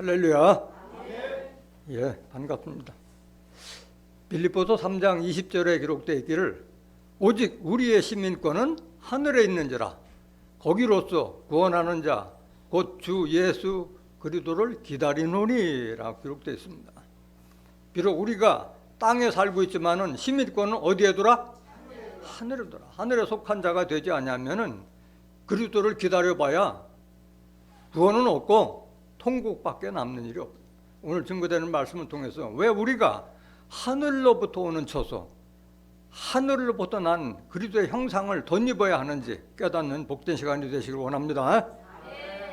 할렐루야. 예, 반갑습니다. 빌립보서 3장 20절에 기록되어 있기를 오직 우리의 시민권은 하늘에 있는지라 거기로서 구원하는 자 곧 주 예수 그리스도를 기다리노니라고 기록되어 있습니다. 비록 우리가 땅에 살고 있지만은 시민권은 어디에 두라? 하늘에 두라. 하늘에 속한 자가 되지 않으면은 그리스도를 기다려봐야 구원은 없고 통곡밖에 남는 일이 없다. 오늘 증거되는 말씀을 통해서 왜 우리가 하늘로부터 오는 처소, 하늘로부터 난 그리스도의 형상을 덧입어야 하는지 깨닫는 복된 시간이 되시길 원합니다.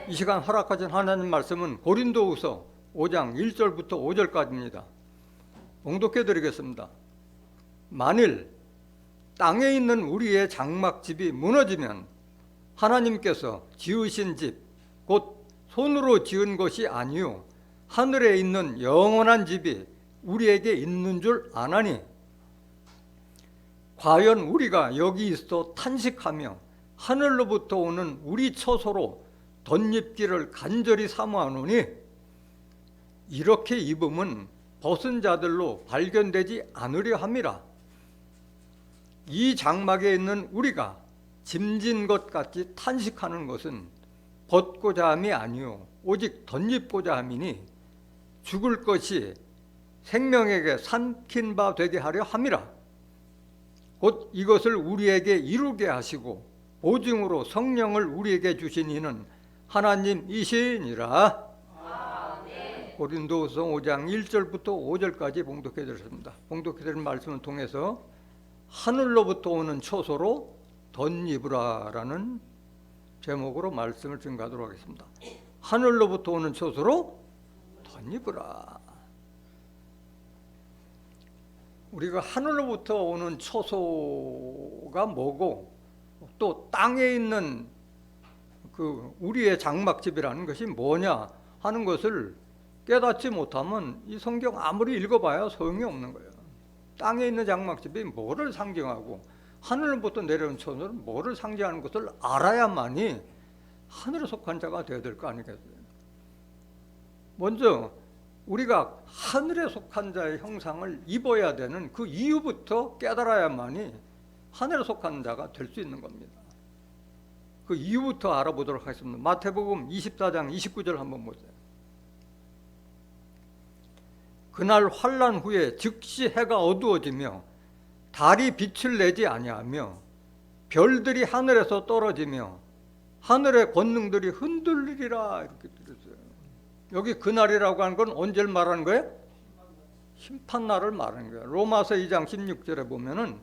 이 시간 허락하신 하나님 말씀은 고린도후서 5장 1절부터 5절까지입니다. 봉독해 드리겠습니다. 만일 땅에 있는 우리의 장막집이 무너지면 하나님께서 지으신 집, 곧 손으로 지은 것이 아니요 하늘에 있는 영원한 집이 우리에게 있는 줄 아나니 과연 우리가 여기 있어 탄식하며 하늘로부터 오는 우리 처소로 덧입기를 간절히 사모하노니 이렇게 입음은 벗은 자들로 발견되지 않으려 함이라. 이 장막에 있는 우리가 짐진 것 같이 탄식하는 것은 벗고자 함이 아니요 오직 덧입고자 함이니 죽을 것이 생명에게 삼킨 바 되게 하려 함이라. 곧 이것을 우리에게 이루게 하시고 보증으로 성령을 우리에게 주신 이는 하나님이시니라. 아멘. 고린도후서 5장 1절부터 5절까지 봉독해 드렸습니다. 봉독해 드린 말씀을 통해서 하늘로부터 오는 처소로 덧입으라라는 제목으로 말씀을 증거하도록 하겠습니다. 하늘로부터 오는 처소로 덧입으라. 우리가 하늘로부터 오는 처소가 뭐고 또 땅에 있는 그 우리의 장막집이라는 것이 뭐냐 하는 것을 깨닫지 못하면 이 성경 아무리 읽어봐야 소용이 없는 거예요. 땅에 있는 장막집이 뭐를 상징하고 하늘로부터 내려온 처소는 뭐를 상징하는 것을 알아야만이 하늘에 속한 자가 되어야 될 거 아니겠어요? 먼저 우리가 하늘에 속한 자의 형상을 입어야 되는 그 이유부터 깨달아야만이 하늘에 속한 자가 될 수 있는 겁니다. 그 이유부터 알아보도록 하겠습니다. 마태복음 24장 29절 한번 보세요. 그날 환난 후에 즉시 해가 어두워지며 달이 빛을 내지 아니하며 별들이 하늘에서 떨어지며 하늘의 권능들이 흔들리리라 이렇게 들었어요. 여기 그날이라고 하는 건 언제를 말하는 거예요? 심판날을 말하는 거예요. 로마서 2장 16절에 보면은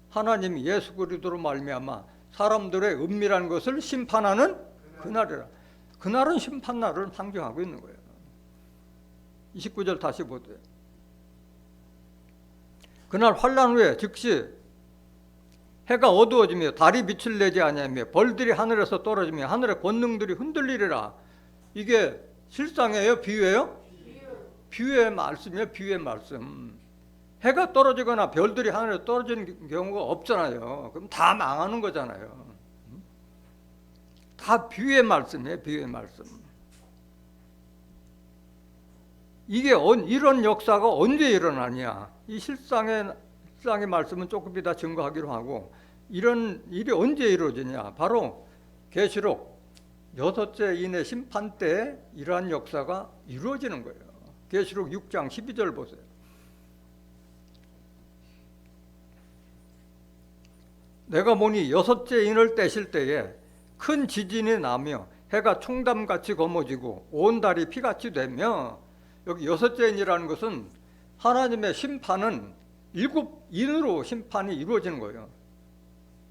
하나님이 예수 그리스도로 말미암아 사람들의 은밀한 것을 심판하는 그날이라. 그날은 심판날을 상징하고 있는 거예요. 29절 다시 보세요. 그날 환난 후에 즉시 해가 어두워지며 달이 빛을 내지 아니하며 벌들이 하늘에서 떨어지며 하늘의 권능들이 흔들리리라. 이게 실상이에요? 비유예요? 비유의 말씀이에요. 비유의 말씀. 해가 떨어지거나 별들이 하늘에 떨어지는 경우가 없잖아요. 그럼 다 망하는 거잖아요. 다 비유의 말씀이에요. 비유의 말씀. 이게 이런 역사가 언제 일어나냐? 이 실상의 말씀은 조금 이따 증거하기로 하고 이런 일이 언제 이루어지냐? 바로 계시록 6째 인의 심판 때 이러한 역사가 이루어지는 거예요. 계시록 6장 12절 보세요. 내가 보니 6째 인을 떼실 때에 큰 지진이 나며 해가 총담같이 검어지고 온 달이 피같이 되며 여기 6째 인이라는 것은 하나님의 심판은 7인으로 심판이 이루어지는 거예요.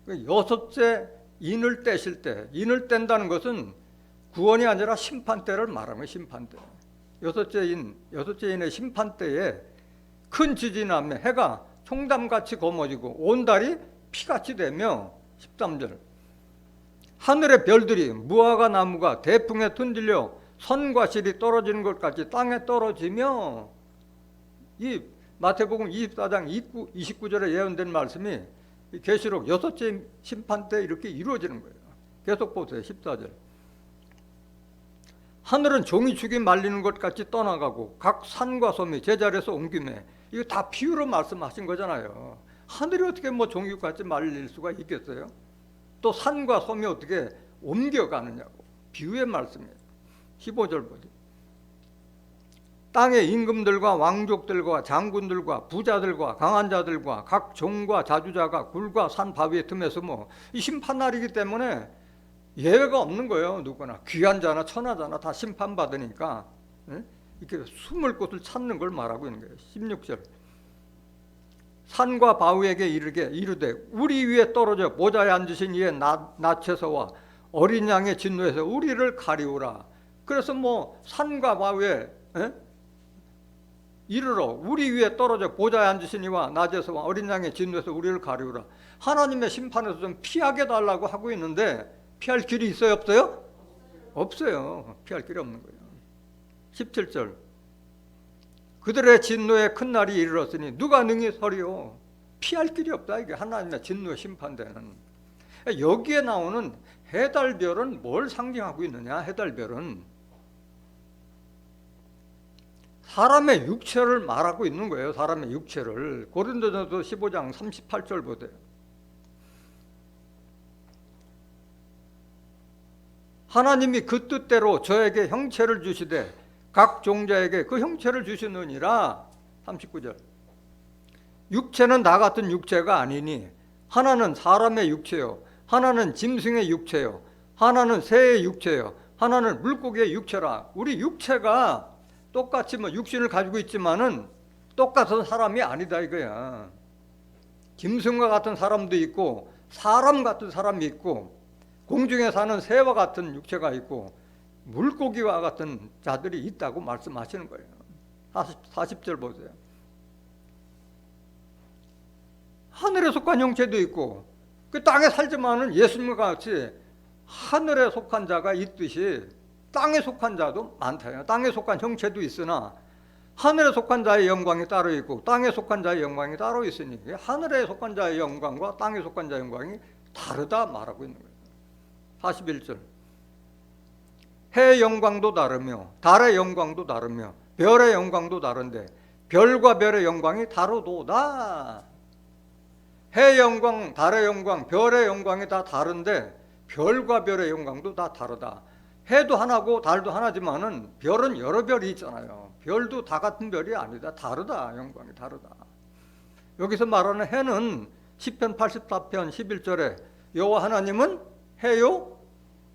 6째 인을 떼실 때, 인을 뗀다는 것은 구원이 아니라 심판 때를 말하는 거예요. 심판 때. 6째 인의 심판 때에 큰 지진이 나며 해가 총담같이 검어지고 온 달이 피같이 되며 13절 하늘의 별들이 무화과 나무가 대풍에 흔들려 선과 실이 떨어지는 것까지 땅에 떨어지며 이 마태복음 24장 29절에 예언된 말씀이 계시록 6째 심판 때 이렇게 이루어지는 거예요. 계속 보세요. 14절 하늘은 종이축이 말리는 것 같이 떠나가고 각 산과 섬이 제자리에서 옮김에, 이거 다 비유로 말씀하신 거잖아요. 하늘이 어떻게 뭐 종이축 같이 말릴 수가 있겠어요? 또 산과 섬이 어떻게 옮겨가느냐고. 비유의 말씀이에요. 15절 보세요. 땅의 임금들과 왕족들과 장군들과 부자들과 강한 자들과 각 종과 자주자가 굴과 산 바위의 틈에 숨어, 이 심판날이기 때문에 예외가 없는 거예요. 누구나 귀한 자나 천하자나 다 심판받으니까 이렇게 숨을 곳을 찾는 걸 말하고 있는 거예요. 16절. 산과 바위에게 이르되 우리 위에 떨어져 보좌에 앉으신 이의 낯에서와 어린 양의 진노에서 우리를 가리우라. 그래서 뭐 산과 바위에 이르러 우리 위에 떨어져 보좌에 앉으신 이와 낮에서와 어린 양의 진노에서 우리를 가리우라. 하나님의 심판에서 좀 피하게 달라고 하고 있는데 피할 길이 있어요, 없어요? 없어요. 피할 길이 없는 거예요. 17절. 그들의 진노의 큰 날이 이르렀으니 누가 능히 서리요. 피할 길이 없다. 이게 하나님의 진노에 심판되는. 여기에 나오는 해달별은 뭘 상징하고 있느냐? 해달별은 사람의 육체를 말하고 있는 거예요. 사람의 육체를. 고린도전서 15장 38절 보세요. 하나님이 그 뜻대로 저에게 형체를 주시되 각 종자에게 그 형체를 주시느니라. 39절. 육체는 나 같은 육체가 아니니 하나는 사람의 육체요, 하나는 짐승의 육체요, 하나는 새의 육체요, 하나는 물고기의 육체라. 우리 육체가 똑같이 뭐 육신을 가지고 있지만은 똑같은 사람이 아니다 이거야. 짐승과 같은 사람도 있고 사람 같은 사람이 있고 공중에 사는 새와 같은 육체가 있고 물고기와 같은 자들이 있다고 말씀하시는 거예요. 40절 보세요. 하늘에 속한 형체도 있고 그 땅에 살지만은 예수님과 같이 하늘에 속한 자가 있듯이 땅에 속한 자도 많다요. 땅에 속한 형체도 있으나 하늘에 속한 자의 영광이 따로 있고 땅에 속한 자의 영광이 따로 있으니 하늘에 속한 자의 영광과 땅에 속한 자의 영광이 다르다 말하고 있는 거예요. 41절. 해의 영광도 다르며 달의 영광도 다르며 별의 영광도 다른데 별과 별의 영광이 다르도다. 해의 영광, 달의 영광, 별의 영광이 다 다른데 별과 별의 영광도 다 다르다. 해도 하나고 달도 하나지만은 별은 여러 별이 있잖아요. 별도 다 같은 별이 아니다. 다르다. 영광이 다르다. 여기서 말하는 해는 시편 84편 11절에 여호와 하나님은 해요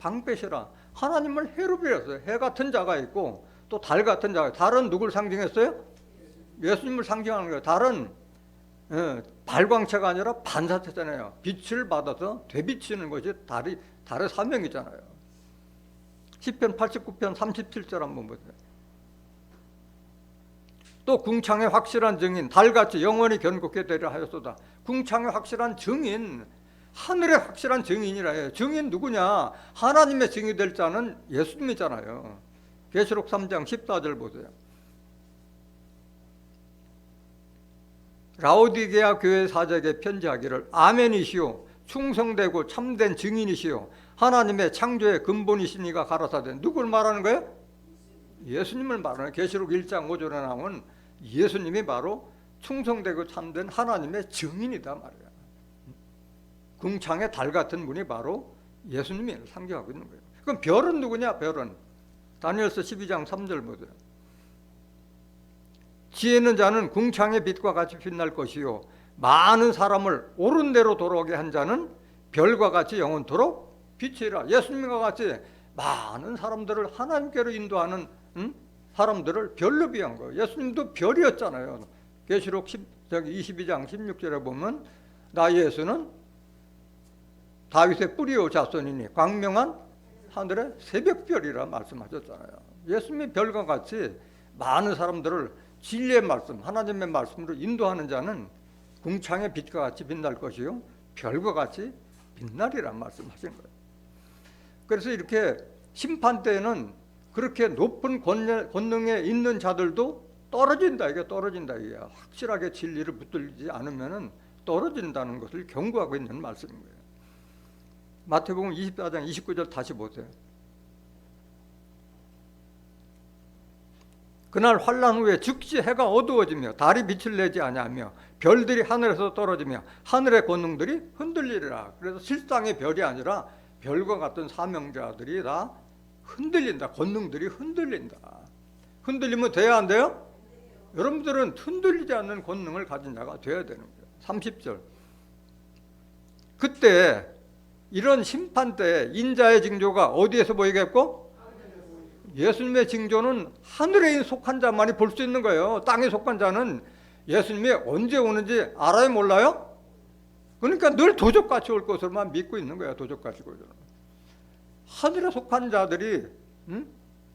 방패시라. 하나님을 해로 빌었어요. 해 같은 자가 있고 또 달 같은 자가. 달은 누굴 상징했어요? 예수님을 상징하는 거예요. 달은 발광체가 아니라 반사체잖아요. 빛을 받아서 되비치는 것이 달의 사명이잖아요. 시편 89편 37절 한번 보세요. 또 궁창의 확실한 증인 달같이 영원히 견고케 되려 하였소다. 궁창의 확실한 증인, 하늘의 확실한 증인이라 해요. 증인 누구냐? 하나님의 증이 될 자는 예수님이잖아요. 계시록 3장 14절 보세요. 라오디게아 교회 사제에게 편지하기를 아멘이시오 충성되고 참된 증인이시오 하나님의 창조의 근본이시니가 가라사대. 누굴 말하는 거예요? 예수님을 말하는. 계시록 1장 5절에 나온 예수님이 바로 충성되고 참된 하나님의 증인이다 말이야. 궁창의 달 같은 분이 바로 예수님이 상징하고 있는 거예요. 그럼 별은 누구냐? 별은 다니엘서 12장 3절 보세요. 지혜 있는 자는 궁창의 빛과 같이 빛날 것이요 많은 사람을 옳은 대로 돌아오게 한 자는 별과 같이 영원토록 빛이라. 예수님과 같이 많은 사람들을 하나님께로 인도하는 사람들을 별로 비한 거예요. 예수님도 별이었잖아요. 계시록 22장 16절에 보면 나 예수는 다윗의 뿌리요 자손이니 광명한 하늘의 새벽별이라 말씀하셨잖아요. 예수님이 별과 같이 많은 사람들을 진리의 말씀, 하나님의 말씀으로 인도하는 자는 궁창의 빛과 같이 빛날 것이요 별과 같이 빛나리란 말씀하신 거예요. 그래서 이렇게 심판 때에는 그렇게 높은 권능에 있는 자들도 떨어진다. 이게 떨어진다. 이게 확실하게 진리를 붙들지 않으면 떨어진다는 것을 경고하고 있는 말씀인 거예요. 마태복음 24장 29절 다시 보세요. 그날 환란 후에 즉시 해가 어두워지며 달이 빛을 내지 아니하며 별들이 하늘에서 떨어지며 하늘의 권능들이 흔들리리라. 그래서 실상의 별이 아니라 별과 같은 사명자들이 다 흔들린다. 권능들이 흔들린다. 흔들리면 돼야 안 돼요? 여러분들은 흔들리지 않는 권능을 가진 자가 돼야 되는 거예요. 30절. 그때 이런 심판 때 인자의 징조가 어디에서 보이겠고? 예수님의 징조는 하늘에 속한 자만이 볼 수 있는 거예요. 땅에 속한 자는 예수님이 언제 오는지 알아요, 몰라요? 그러니까 늘 도적같이 올 것으로만 믿고 있는 거예요. 도적같이. 하늘에 속한 자들이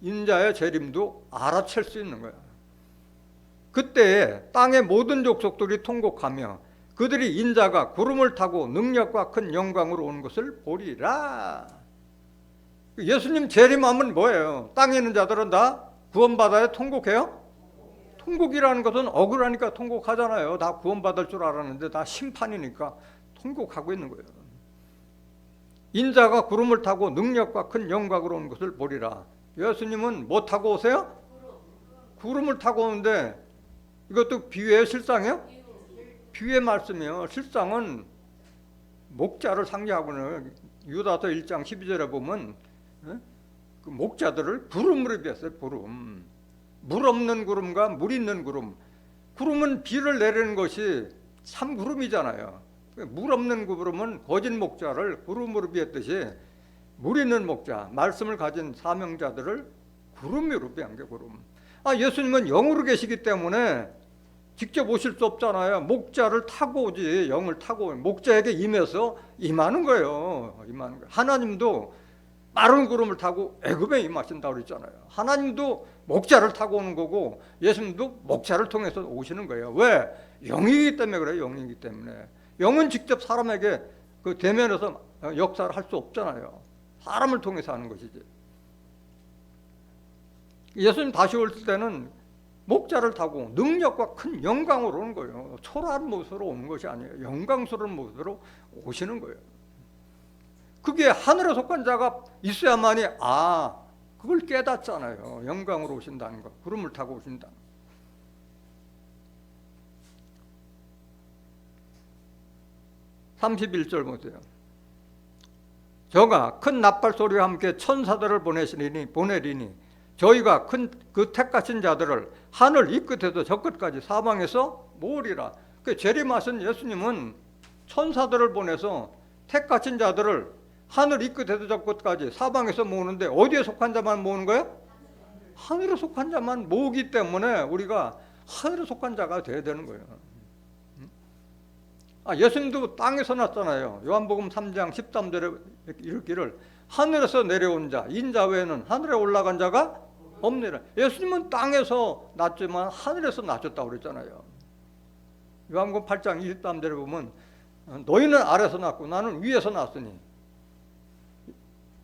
인자의 재림도 알아챌 수 있는 거예요. 그때 땅의 모든 족속들이 통곡하며 그들이 인자가 구름을 타고 능력과 큰 영광으로 오는 것을 보리라. 예수님 재림하면 뭐예요? 땅에 있는 자들은 다 구원받아야 통곡해요? 통곡이라는 것은 억울하니까 통곡하잖아요. 다 구원받을 줄 알았는데 다 심판이니까 통곡하고 있는 거예요. 인자가 구름을 타고 능력과 큰 영광으로 오는 것을 보리라. 예수님은 뭐 타고 오세요? 구름을 타고 오는데 이것도 비유예요? 실상이요? 비유의 말씀이에요. 실상은 목자를 상징하고는 유다서 1장 12절에 보면 그 목자들을 구름으로 비했어요. 구름. 물 없는 구름과 물 있는 구름. 구름은 비를 내리는 것이 참 구름이잖아요. 물 없는 구름은 거짓 목자를 구름으로 비했듯이 물 있는 목자, 말씀을 가진 사명자들을 구름으로 비한 게 구름. 예수님은 영으로 계시기 때문에 직접 오실 수 없잖아요. 목자를 타고 오지. 영을 타고 목자에게 임해서 임하는 거예요. 임하는 거예요. 하나님도 마른 구름을 타고 애굽에 임하신다고 그랬잖아요. 하나님도 목자를 타고 오는 거고 예수님도 목자를 통해서 오시는 거예요. 왜? 영이기 때문에 그래요. 영이기 때문에. 영은 직접 사람에게 그 대면해서 역사를 할 수 없잖아요. 사람을 통해서 하는 것이지. 예수님 다시 올 때는 목자를 타고 능력과 큰 영광으로 오는 거예요. 초라한 모습으로 오는 것이 아니에요. 영광스러운 모습으로 오시는 거예요. 그게 하늘에 속한 자가 있어야만이 그걸 깨닫잖아요. 영광으로 오신다는 거. 구름을 타고 오신다. (31절) 보세요. 저가 큰 나팔 소리와 함께 천사들을 보내리니 저희가 큰 그 택하신 자들을 하늘 이 끝에서 저 끝까지 사방에서 모으리라. 그 재림하신 예수님은 천사들을 보내서 택하신 자들을 하늘 이 끝에서 저 끝까지 사방에서 모으는데 어디에 속한 자만 모으는 거예요? 하늘에 속한 자만 모으기 때문에 우리가 하늘에 속한 자가 돼야 되는 거예요. 예수님도 땅에서 났잖아요. 요한복음 3장 13절에 이르기를 하늘에서 내려온 자 인자 외에는 하늘에 올라간 자가 없느니라. 예수님은 땅에서 났지만 하늘에서 나셨다고 그랬잖아요. 요한복음 8장 23절에 보면 너희는 아래에서 났고 나는 위에서 났으니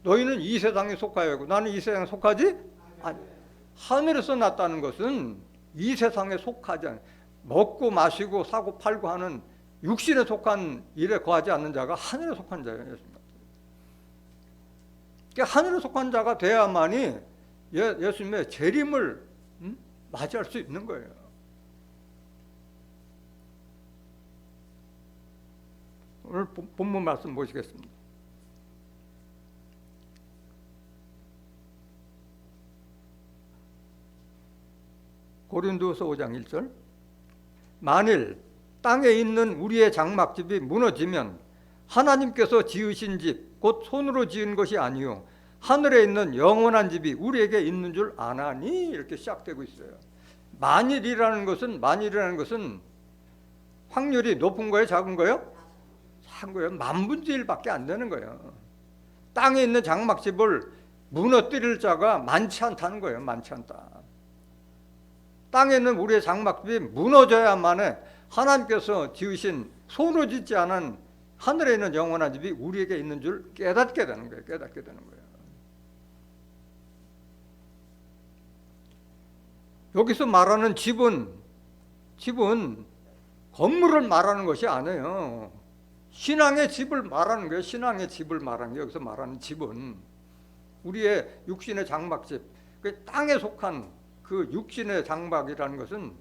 너희는 이 세상에 속하여 있고 나는 이 세상에 속하지 아니. 하늘에서 났다는 것은 이 세상에 속하지 않아요. 먹고 마시고 사고 팔고 하는 육신에 속한 일에 거하지 않는 자가 하늘에 속한 자예요. 그러니까 하늘에 속한 자가 돼야만이 예수님의 재림을 맞이할 수 있는 거예요. 오늘 본문 말씀 보시겠습니다. 고린도서 5장 1절. 만일 땅에 있는 우리의 장막집이 무너지면 하나님께서 지으신 집 곧 손으로 지은 것이 아니요 하늘에 있는 영원한 집이 우리에게 있는 줄 아나니 이렇게 시작되고 있어요. 만일이라는 것은 확률이 높은 거예요, 작은 거예요? 작은 거예요. 만분의 1밖에 안 되는 거예요. 땅에 있는 장막집을 무너뜨릴 자가 많지 않다는 거예요. 많지 않다. 땅에 있는 우리의 장막집이 무너져야만에 하나님께서 지으신 손으로 짓지 않은 하늘에 있는 영원한 집이 우리에게 있는 줄 깨닫게 되는 거예요. 깨닫게 되는 거예요. 여기서 말하는 집은 건물을 말하는 것이 아니에요. 신앙의 집을 말하는 거예요. 신앙의 집을 말하는 게 여기서 말하는 집은 우리의 육신의 장막집, 그 땅에 속한 그 육신의 장막이라는 것은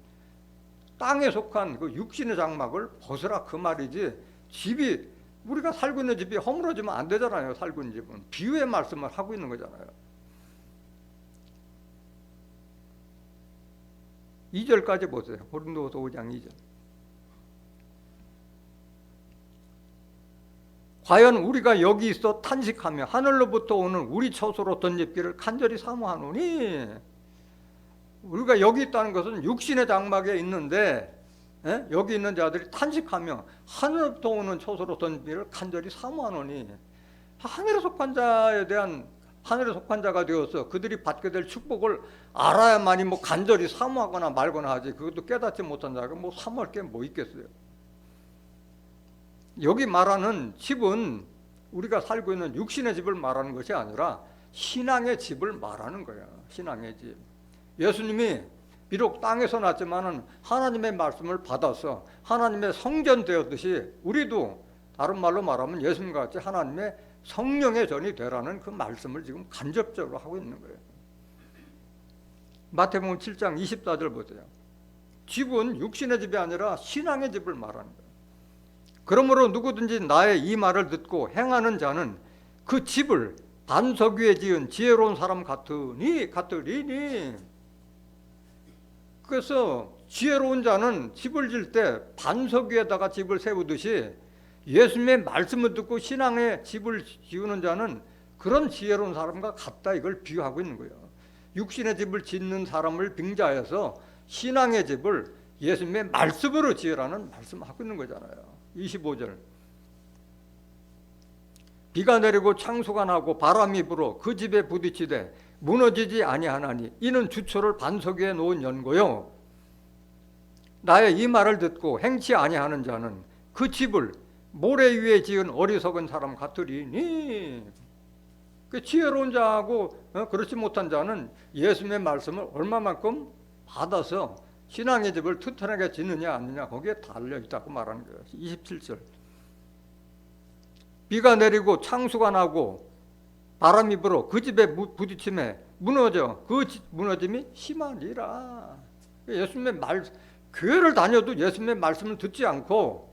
땅에 속한 그 육신의 장막을 벗으라 그 말이지, 집이 우리가 살고 있는 집이 허물어지면 안 되잖아요. 살고 있는 집은 비유의 말씀을 하고 있는 거잖아요. 2절까지 보세요. 고린도후서 5장 2절. 과연 우리가 여기 있어 탄식하며 하늘로부터 오는 우리 처소로 덧입기를 간절히 사모하노니. 우리가 여기 있다는 것은 육신의 장막에 있는데, 여기 있는 자들이 탄식하며 하늘로부터 오는 처소로 덧입기를 간절히 사모하노니. 하늘에 속한 자에 대한, 하늘에 속한 자가 되어서 그들이 받게 될 축복을 알아야만이 뭐 간절히 사모하거나 말거나 하지, 그것도 깨닫지 못한 자가 뭐 사모할 게 뭐 있겠어요. 여기 말하는 집은 우리가 살고 있는 육신의 집을 말하는 것이 아니라 신앙의 집을 말하는 거예요. 신앙의 집. 예수님이 비록 땅에서 났지만은 하나님의 말씀을 받아서 하나님의 성전 되었듯이 우리도 다른 말로 말하면 예수님과 같이 하나님의 성령의 전이 되라는 그 말씀을 지금 간접적으로 하고 있는 거예요. 마태복음 7장 24절 보세요. 집은 육신의 집이 아니라 신앙의 집을 말하는 거예요. 그러므로 누구든지 나의 이 말을 듣고 행하는 자는 그 집을 반석 위에 지은 지혜로운 사람 같으리니. 그래서 지혜로운 자는 집을 질 때 반석 위에다가 집을 세우듯이 예수님의 말씀을 듣고 신앙의 집을 지우는 자는 그런 지혜로운 사람과 같다, 이걸 비유하고 있는 거예요. 육신의 집을 짓는 사람을 빙자해서 신앙의 집을 예수님의 말씀으로 지으라는 말씀을 하고 있는 거잖아요. 25절. 비가 내리고 창수가 나고 바람이 불어 그 집에 부딪히되 무너지지 아니하나니 이는 주초를 반석 위에 놓은 연고요. 나의 이 말을 듣고 행치 아니하는 자는 그 집을 모래 위에 지은 어리석은 사람 같으리니. 그 지혜로운 자하고 그렇지 못한 자는 예수님의 말씀을 얼마만큼 받아서 신앙의 집을 튼튼하게 짓느냐 아니냐, 거기에 달려있다고 말하는 거예요. 27절. 비가 내리고 창수가 나고 바람이 불어 그 집에 부딪힘에 무너져 그 무너짐이 심하니라. 예수님의 말, 교회를 다녀도 예수님의 말씀을 듣지 않고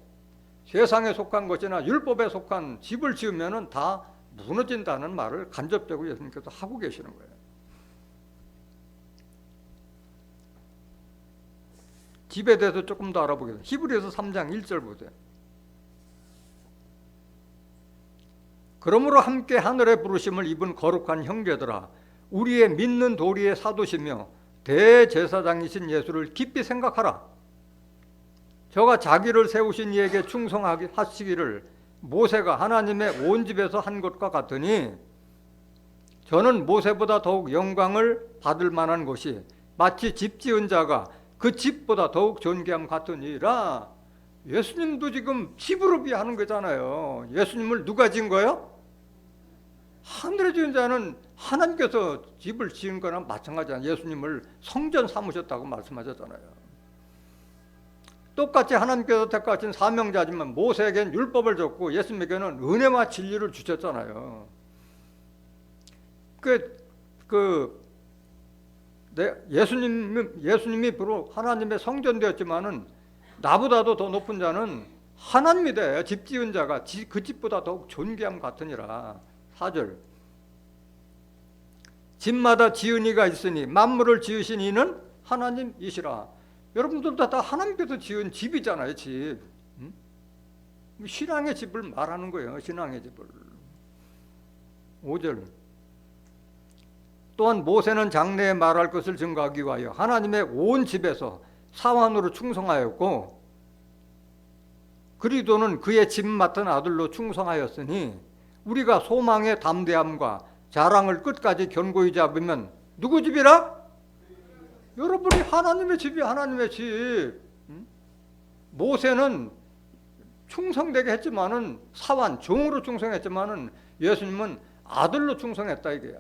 세상에 속한 것이나 율법에 속한 집을 지으면은 다 무너진다는 말을 간접적으로 예수님께서 하고 계시는 거예요. 집에 대해서 조금 더 알아보겠습니다. 히브리서 3장 1절 보세요. 그러므로 함께 하늘의 부르심을 입은 거룩한 형제들아, 우리의 믿는 도리의 사도시며 대제사장이신 예수를 깊이 생각하라. 저가 자기를 세우신 이에게 충성하시기를 모세가 하나님의 온 집에서 한 것과 같으니, 저는 모세보다 더욱 영광을 받을 만한 것이 마치 집 지은 자가 그 집보다 더욱 존귀함 같으니라. 예수님도 지금 집으로 비하는 거잖아요. 예수님을 누가 지은 거예요? 하늘에 지은 자는 하나님께서 집을 지은 거나 마찬가지야. 예수님을 성전 삼으셨다고 말씀하셨잖아요. 똑같이 하나님께서 택하신 사명자지만 모세에게는 율법을 줬고 예수님에게는 은혜와 진리를 주셨잖아요. 예수님이 비록 하나님의 성전 되었지만은 나보다도 더 높은 자는 하나님이 돼. 집 지은 자가 그 집보다 더욱 존귀함 같으니라. 4절. 집마다 지은 이가 있으니 만물을 지으신 이는 하나님이시라. 여러분들도 다 하나님께서 지은 집이잖아요. 집. 신앙의 집을 말하는 거예요. 신앙의 집을. 5절. 또한 모세는 장래에 말할 것을 증거하기 위하여 하나님의 온 집에서 사환으로 충성하였고 그리도는 그의 집 맡은 아들로 충성하였으니 우리가 소망의 담대함과 자랑을 끝까지 견고히 잡으면 누구 집이라? 여러분이 하나님의 집이 하나님의 집. 모세는 충성되게 했지만은 사환, 종으로 충성했지만은 예수님은 아들로 충성했다 이거야.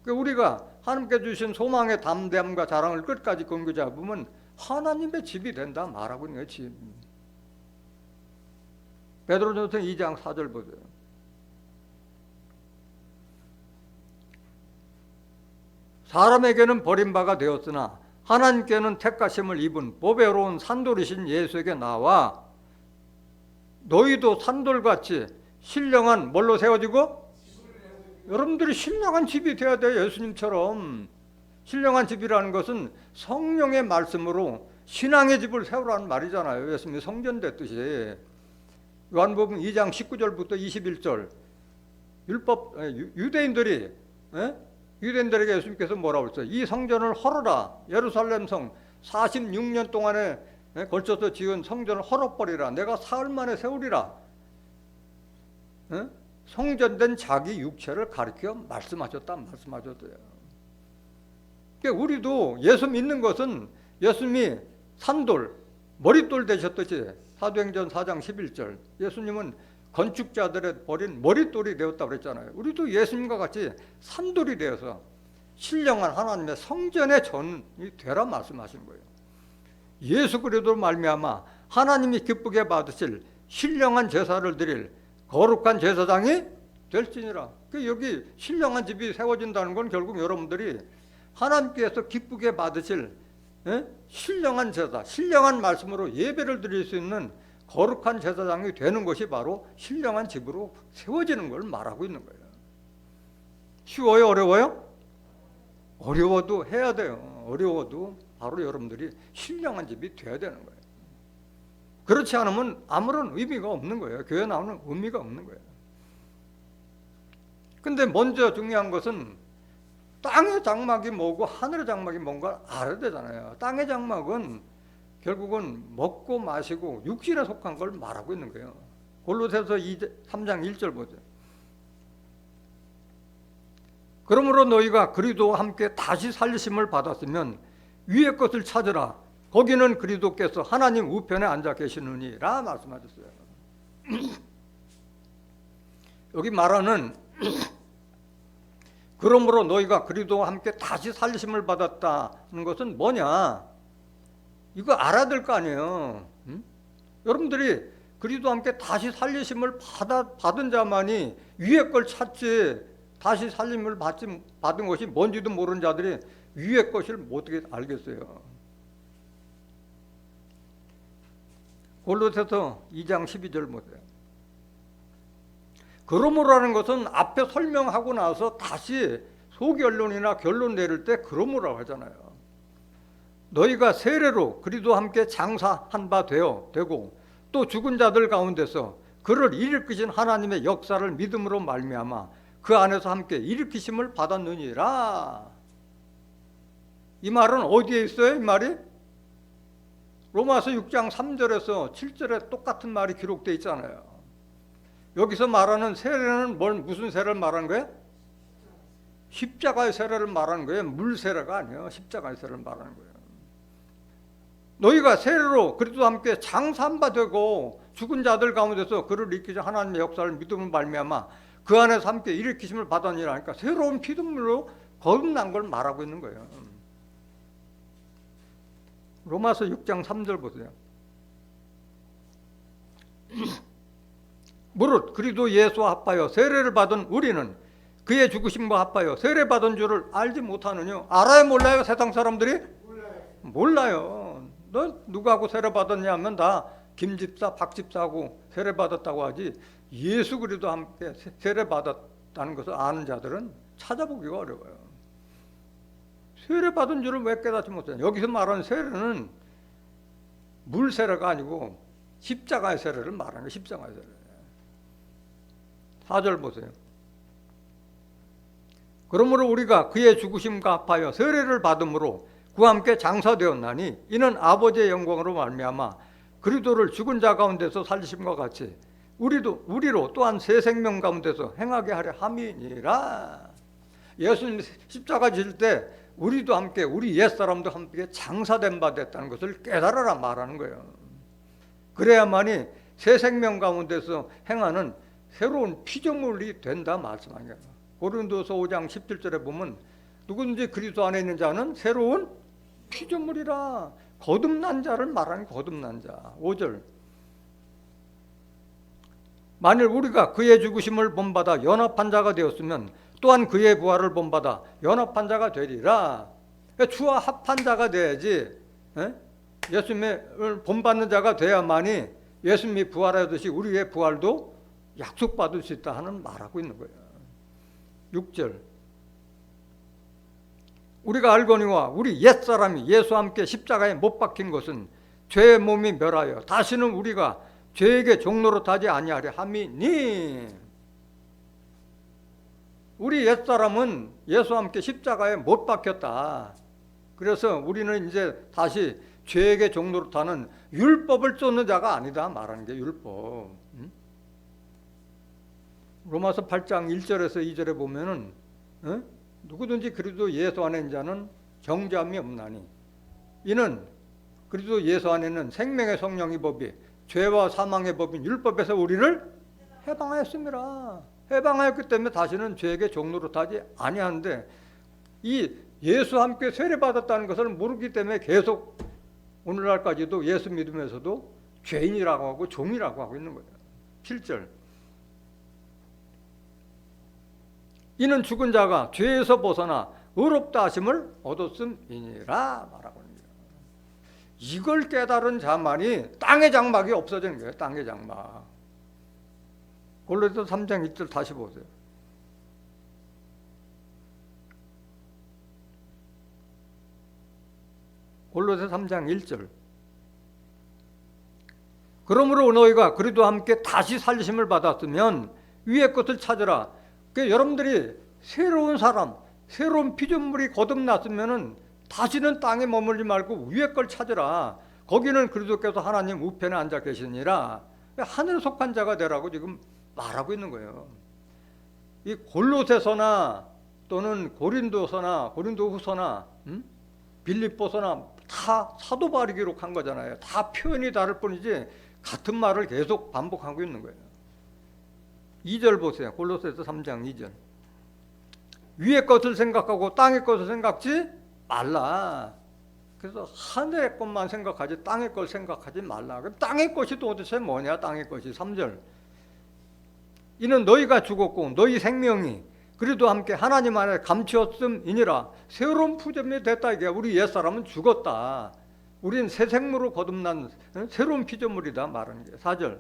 우리가 하나님께 주신 소망의 담대함과 자랑을 끝까지 견고히 잡으면 하나님의 집이 된다 말하고 있는 거예요. 집. 베드로전서 2장 4절 보세요. 사람에게는 버림바가 되었으나 하나님께는 택하심을 입은 보배로운 산돌이신 예수에게 나와 너희도 산돌같이 신령한 뭘로 세워지고 여러분들이 신령한 집이 되어야 돼요. 예수님처럼. 신령한 집이라는 것은 성령의 말씀으로 신앙의 집을 세우라는 말이잖아요. 예수님이 성전됐듯이. 요한복음 2장 19절부터 21절 율법 유대인들이 유대인들에게 예수님께서 뭐라고 했어요? 이 성전을 헐어라. 예루살렘 성 46년 동안에 걸쳐서 지은 성전을 헐어버리라. 내가 사흘 만에 세우리라. 성전된 자기 육체를 가리켜 말씀하셨어요. 그러니까 우리도 예수 믿는 것은 예수님이 산돌, 머릿돌 되셨듯이 사도행전 4장 11절 예수님은 건축자들의 버린 머릿돌이 되었다고 그랬잖아요. 우리도 예수님과 같이 산돌이 되어서 신령한 하나님의 성전의 전이 되라 말씀하신 거예요. 예수 그리스도로 말미암아 하나님이 기쁘게 받으실 신령한 제사를 드릴 거룩한 제사장이 될지니라. 여기 신령한 집이 세워진다는 건 결국 여러분들이 하나님께서 기쁘게 받으실 신령한 제사, 신령한 말씀으로 예배를 드릴 수 있는 거룩한 제사장이 되는 것이 바로 신령한 집으로 세워지는 걸 말하고 있는 거예요. 쉬워요? 어려워요? 어려워도 해야 돼요. 어려워도 바로 여러분들이 신령한 집이 돼야 되는 거예요. 그렇지 않으면 아무런 의미가 없는 거예요. 교회 나오는 의미가 없는 거예요. 근데 먼저 중요한 것은 땅의 장막이 뭐고 하늘의 장막이 뭔가 알아야 되잖아요. 땅의 장막은 결국은 먹고 마시고 육신에 속한 걸 말하고 있는 거예요. 골로새서 3장 1절 보세요. 그러므로 너희가 그리스도와 함께 다시 살리심을 받았으면 위의 것을 찾으라. 거기는 그리스도께서 하나님 우편에 앉아 계시느니라 말씀하셨어요. 여기 말하는 그러므로 너희가 그리스도와 함께 다시 살리심을 받았다는 것은 뭐냐? 이거 알아야 될 거 아니에요. 여러분들이 그리스도와 함께 다시 살리심을 받은 자만이 위의 걸 찾지, 다시 살림을 받은 것이 뭔지도 모르는 자들이 위의 것을 어떻게 알겠어요? 골로새서 2장 12절 보세요. 그러므로라는 것은 앞에 설명하고 나서 다시 소결론이나 결론 내릴 때 그러므로라고 하잖아요. 너희가 세례로 그리스도와 함께 장사한 바 되고 또 죽은 자들 가운데서 그를 일으키신 하나님의 역사를 믿음으로 말미암아 그 안에서 함께 일으키심을 받았느니라. 이 말은 어디에 있어요? 이 말이? 로마서 6장 3절에서 7절에 똑같은 말이 기록되어 있잖아요. 여기서 말하는 세례는 무슨 세례를 말하는 거예요? 십자가의 세례를 말하는 거예요. 물 세례가 아니에요. 십자가의 세례를 말하는 거예요. 너희가 세례로 그리스도와 함께 장사한 바 되고 죽은 자들 가운데서 그를 일으키신 하나님의 역사를 믿음으로 말미암아 그 안에서 함께 일으키심을 받았니라 하니까 새로운 피조물로 거듭난 걸 말하고 있는 거예요. 로마서 6장 3절 보세요. 무릇 그리스도 예수와 합하여 세례를 받은 우리는 그의 죽으심과 합하여 세례받은 줄을 알지 못하느냐? 알아요 몰라요? 세상 사람들이? 몰라요. 너 누구하고 세례받았냐 하면 다 김집사 박집사하고 세례받았다고 하지 예수 그리스도와 함께 세례받았다는 것을 아는 자들은 찾아보기가 어려워요. 세례받은 줄을 왜 깨닫지 못해요? 여기서 말하는 세례는 물 세례가 아니고 십자가의 세례를 말하는 거예요. 십자가의 세례. 4절 보세요. 그러므로 우리가 그의 죽으심과 합하여 세례를 받음으로 그와 함께 장사되었나니 이는 아버지의 영광으로 말미암아 그리스도를 죽은 자 가운데서 살리심과 같이 우리로 또한 새 생명 가운데서 행하게 하려 함이니라. 예수님 십자가 질 때 우리도 함께 우리 옛사람도 함께 장사된 바 됐다는 것을 깨달아라 말하는 거예요. 그래야만이 새 생명 가운데서 행하는 새로운 피조물이 된다 말씀하는 거예요. 고린도서 5장 17절에 보면 누구든지 그리스도 안에 있는 자는 새로운 피조물이라. 거듭난 자를 말하는 거듭난 자. 5절 만일 우리가 그의 죽으심을 본받아 연합한 자가 되었으면 또한 그의 부활을 본받아 연합한 자가 되리라. 그러니까 주와 합한 자가 돼야지, 예수님을 본받는 자가 돼야만이 예수님이 부활하듯이 우리의 부활도 약속받을 수 있다 하는 말하고 있는 거예요. 6절, 우리가 알거니와 우리 옛사람이 예수와 함께 십자가에 못 박힌 것은 죄의 몸이 멸하여 다시는 우리가 죄에게 종노릇하지 아니하려 함이니. 우리 옛사람은 예수와 함께 십자가에 못 박혔다. 그래서 우리는 이제 다시 죄에게 종노릇하는 율법을 쫓는 자가 아니다 말하는 게 율법. 로마서 8장 1절에서 2절에 보면은 누구든지 그리스도 예수 안에 있는 자는 정죄함이 없나니 이는 그리스도 예수 안에는 생명의 성령의 법이 죄와 사망의 법인 율법에서 우리를 해방하였습니다. 해방하였기 때문에 다시는 죄에게 종노릇하지 아니하는데, 이 예수와 함께 세례받았다는 것을 모르기 때문에 계속 오늘날까지도 예수 믿으면서도 죄인이라고 하고 종이라고 하고 있는 거예요. 7절, 이는 죽은 자가 죄에서 벗어나 의롭다 하심을 얻었음이니라 말하고 있는 거예요. 이걸 깨달은 자만이 땅의 장막이 없어지는 거예요. 땅의 장막. 골로새서 3장 2절 다시 보세요. 골로새서 3장 1절, 그러므로 너희가 그리스도와 함께 다시 살리심을 받았으면 위의 것을 찾으라. 그러니까 여러분들이 새로운 사람, 새로운 피조물이 거듭났으면은 다시는 땅에 머물지 말고 위의 걸 찾으라. 거기는 그리스도께서 하나님 우편에 앉아 계시니라. 하늘에 속한 자가 되라고 지금 말하고 있는 거예요. 이 골로새서나 또는 고린도서나 고린도후서나 빌립보서나 다 사도 바울이 기록한 거잖아요. 다 표현이 다를 뿐이지 같은 말을 계속 반복하고 있는 거예요. 2절 보세요. 골로새서 3장 2절. 위의 것을 생각하고 땅의 것을 생각지 말라. 그래서 하늘의 것만 생각하지 땅의 걸 생각하지 말라. 그럼 땅의 것이 도대체 뭐냐? 땅의 것이 3절. 이는 너희가 죽었고 너희 생명이 그리도 함께 하나님 안에 감추었음이니라. 새로운 피조물이 됐다. 이게 우리 옛사람은 죽었다. 우린 새 생물로 거듭난 새로운 피조물이다 말하는 게 4절.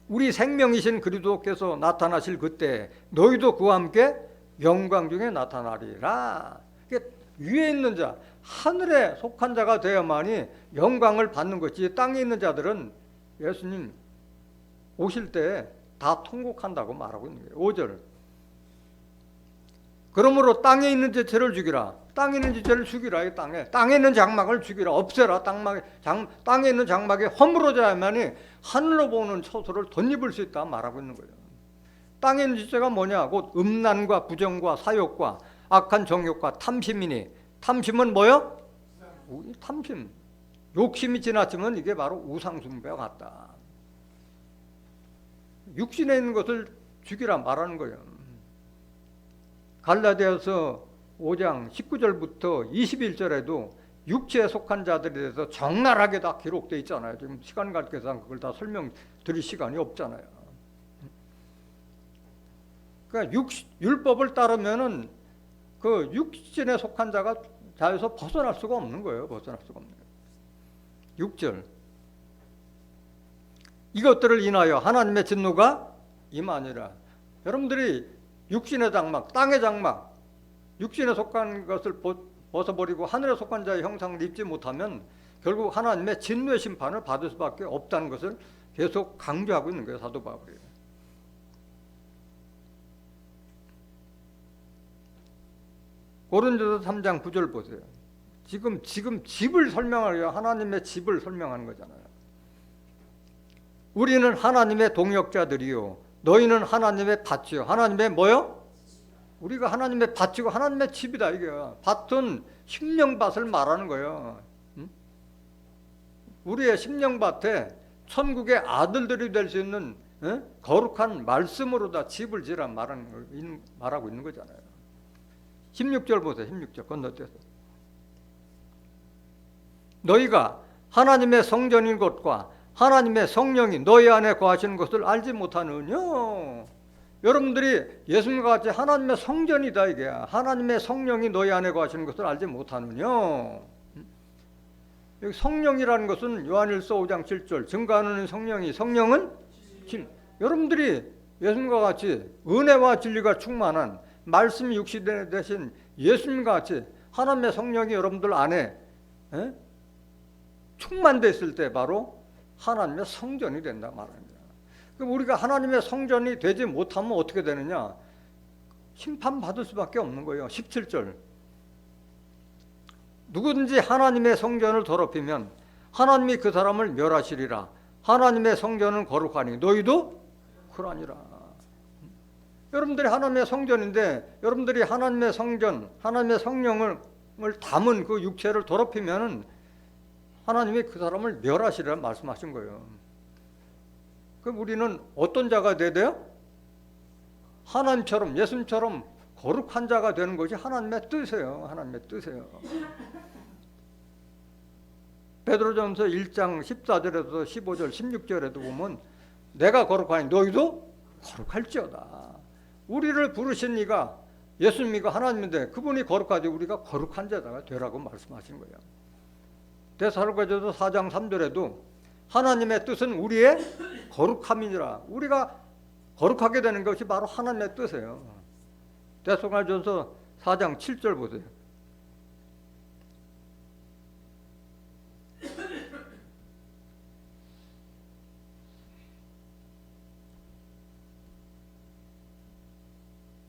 우리 생명이신 그리스도께서 나타나실 그때 너희도 그와 함께 영광 중에 나타나리라. 위에 있는 자, 하늘에 속한 자가 되어야만이 영광을 받는 것이, 땅에 있는 자들은 예수님 오실 때 다 통곡한다고 말하고 있는 거예요. 5절. 그러므로 땅에 있는 지체를 죽이라. 땅에 있는 지체를 죽이라. 이 땅에 있는 장막을 죽이라. 없애라. 땅에 있는 장막이 허물어져야만이 하늘로 보는 처소를 덧입을 수 있다 말하고 있는 거예요. 땅에 있는 지체가 뭐냐? 곧 음란과 부정과 사욕과 악한 정욕과 탐심이니, 탐심은 뭐요? 탐심. 욕심이 지나치면 이게 바로 우상숭배와 같다. 육신에 있는 것을 죽이라 말하는 거예요. 갈라디아서 5장 19절부터 21절에도 육체에 속한 자들에 대해서 적나라하게 다 기록되어 있잖아요. 지금 시간 관계상 그걸 다 설명드릴 시간이 없잖아요. 그러니까 율법을 따르면은 그 육신에 속한 자가 자에서 벗어날 수가 없는 거예요. 벗어날 수가 없는 거예요. 6절. 이것들을 인하여 하나님의 진노가 임하니라. 여러분들이 육신의 장막, 땅의 장막, 육신에 속한 것을 벗어버리고 하늘에 속한 자의 형상을 입지 못하면 결국 하나님의 진노의 심판을 받을 수밖에 없다는 것을 계속 강조하고 있는 거예요. 사도 바울이. 고린도서 3장 9절 보세요. 지금 집을 설명하려 하나님의 집을 설명하는 거잖아요. 우리는 하나님의 동역자들이요 너희는 하나님의 밭이요. 하나님의 뭐요? 우리가 하나님의 밭이고 하나님의 집이다. 이게 밭은 심령밭을 말하는 거예요. 우리의 심령밭에 천국의 아들들이 될 수 있는 거룩한 말씀으로 다 집을 지라 말하고 있는 거잖아요. 16절 보세요. 16절 건너뛰어서. 너희가 하나님의 성전인 것과 하나님의 성령이 너희 안에 거하시는 것을 알지 못하느냐? 여러분들이 예수님과 같이 하나님의 성전이다 이게. 하나님의 성령이 너희 안에 거하시는 것을 알지 못하느냐? 여기 성령이라는 것은 요한일서 5장 7절 증거하는 성령은 여러분들이 예수님과 같이 은혜와 진리가 충만한 말씀이 육신이 되신 예수님과 같이 하나님의 성령이 여러분들 안에 충만됐을 때 바로 하나님의 성전이 된다 말합니다. 그럼 우리가 하나님의 성전이 되지 못하면 어떻게 되느냐? 심판받을 수밖에 없는 거예요. 17절 누구든지 하나님의 성전을 더럽히면 하나님이 그 사람을 멸하시리라. 하나님의 성전은 거룩하니 너희도 그러하니라. 여러분들이 하나님의 성전인데 여러분들이 하나님의 성전, 하나님의 성령을 담은 그 육체를 더럽히면 하나님이 그 사람을 멸하시리라 말씀하신 거예요. 그럼 우리는 어떤 자가 돼야 돼요? 하나님처럼, 예수님처럼 거룩한 자가 되는 것이 하나님의 뜻이에요. 하나님의 뜻이에요. 베드로전서 1장 14절에서 15절 16절에도 보면 내가 거룩하니 너희도 거룩할지어다. 우리를 부르신 이가 예수님이가 하나님인데 그분이 거룩하지 우리가 거룩한 자가 되라고 말씀하신 거예요. 데살로니가전서 4장 3절에도 하나님의 뜻은 우리의 거룩함이니라. 우리가 거룩하게 되는 것이 바로 하나님의 뜻이에요. 데살로니가전서 4장 7절 보세요.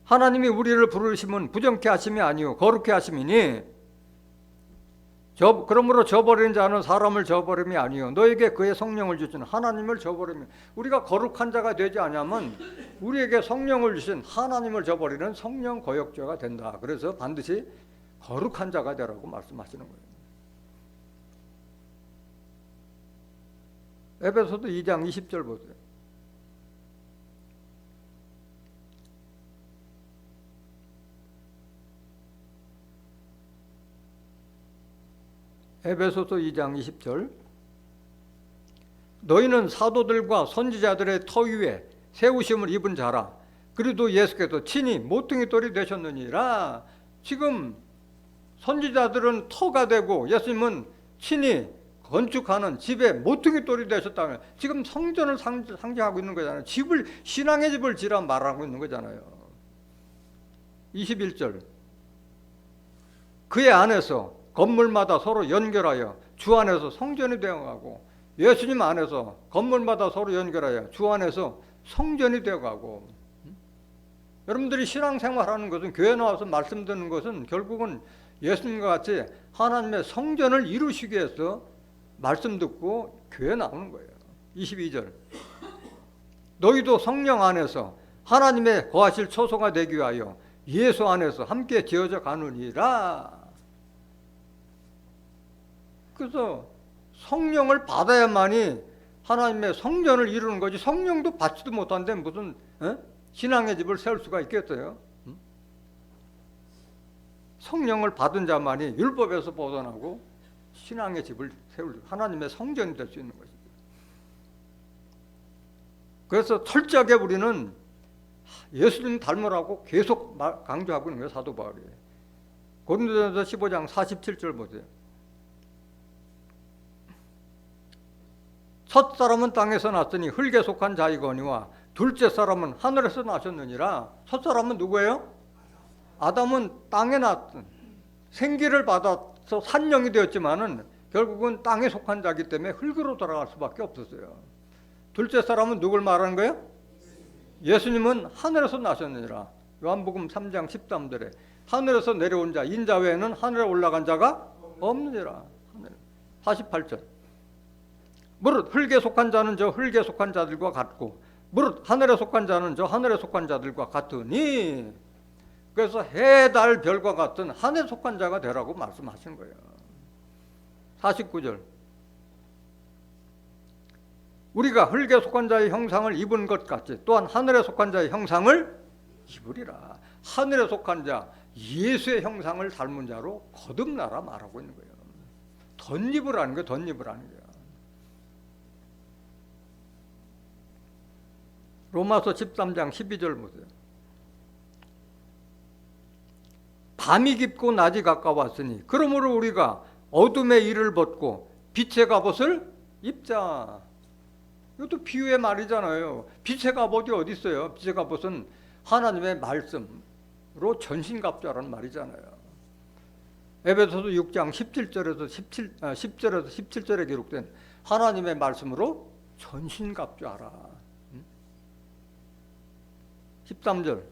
하나님이 우리를 부르심은 부정케 하심이 아니요 거룩케 하심이니 그러므로 저버리는 자는 사람을 저버림이 아니요 너에게 그의 성령을 주시는 하나님을 저버리면 우리가 거룩한 자가 되지 않으면 우리에게 성령을 주신 하나님을 저버리는 성령 거역자가 된다. 그래서 반드시 거룩한 자가 되라고 말씀하시는 거예요. 에베소서 2장 20절 보세요. 에베소서 2장 20절 너희는 사도들과 선지자들의 터 위에 세우심을 입은 자라. 그리도 예수께서 친히 모퉁이 돌이 되셨느니라. 지금 선지자들은 터가 되고 예수님은 친히 건축하는 집에 모퉁이 돌이 되셨다면 지금 성전을 상징하고 있는 거잖아요. 신앙의 집을 지라 말하고 있는 거잖아요. 21절 그의 안에서 건물마다 서로 연결하여 주 안에서 성전이 되어가고 예수님 안에서 건물마다 서로 연결하여 주 안에서 성전이 되어가고 여러분들이 신앙생활하는 것은 교회 나와서 말씀 듣는 것은 결국은 예수님과 같이 하나님의 성전을 이루시기 위해서 말씀 듣고 교회 나오는 거예요. 22절 너희도 성령 안에서 하나님의 거하실 처소가 되기 위하여 예수 안에서 함께 지어져 가느니라. 그래서 성령을 받아야만이 하나님의 성전을 이루는 거지 성령도 받지도 못한데 무슨 신앙의 집을 세울 수가 있겠어요? 성령을 받은 자만이 율법에서 벗어나고 신앙의 집을 세울 하나님의 성전이 될 수 있는 것이죠. 그래서 철저하게 우리는 예수님 닮으라고 계속 강조하고 있는 거예요. 사도 바울이. 고린도전서 15장 47절 보세요. 첫 사람은 땅에서 났으니 흙에 속한 자이거니와 둘째 사람은 하늘에서 나셨느니라. 첫 사람은 누구예요? 아담은 땅에 났던 생기를 받아서 산령이 되었지만은 결국은 땅에 속한 자이기 때문에 흙으로 돌아갈 수밖에 없었어요. 둘째 사람은 누굴 말하는 거예요? 예수님은 하늘에서 나셨느니라. 요한복음 3장 13절에 하늘에서 내려온 자 인자 외에는 하늘에 올라간 자가 없느니라. 48절 무릇 흙에 속한 자는 저 흙에 속한 자들과 같고 무릇 하늘에 속한 자는 저 하늘에 속한 자들과 같으니 그래서 해, 달, 별과 같은 하늘에 속한 자가 되라고 말씀하시는 거예요. 49절 우리가 흙에 속한 자의 형상을 입은 것 같이 또한 하늘에 속한 자의 형상을 입으리라. 하늘에 속한 자 예수의 형상을 닮은 자로 거듭나라 말하고 있는 거예요. 덧입으라는 거예요. 덧입으라는 거예요. 로마서 13장 12절 보세요. 밤이 깊고 낮이 가까웠으니 그러므로 우리가 어둠의 일을 벗고 빛의 갑옷을 입자. 이것도 비유의 말이잖아요. 빛의 갑옷이 어디 있어요? 빛의 갑옷은 하나님의 말씀으로 전신갑주라는 말이잖아요. 에베소서 6장 10절에서 17절에 기록된 하나님의 말씀으로 전신갑주하라. 13절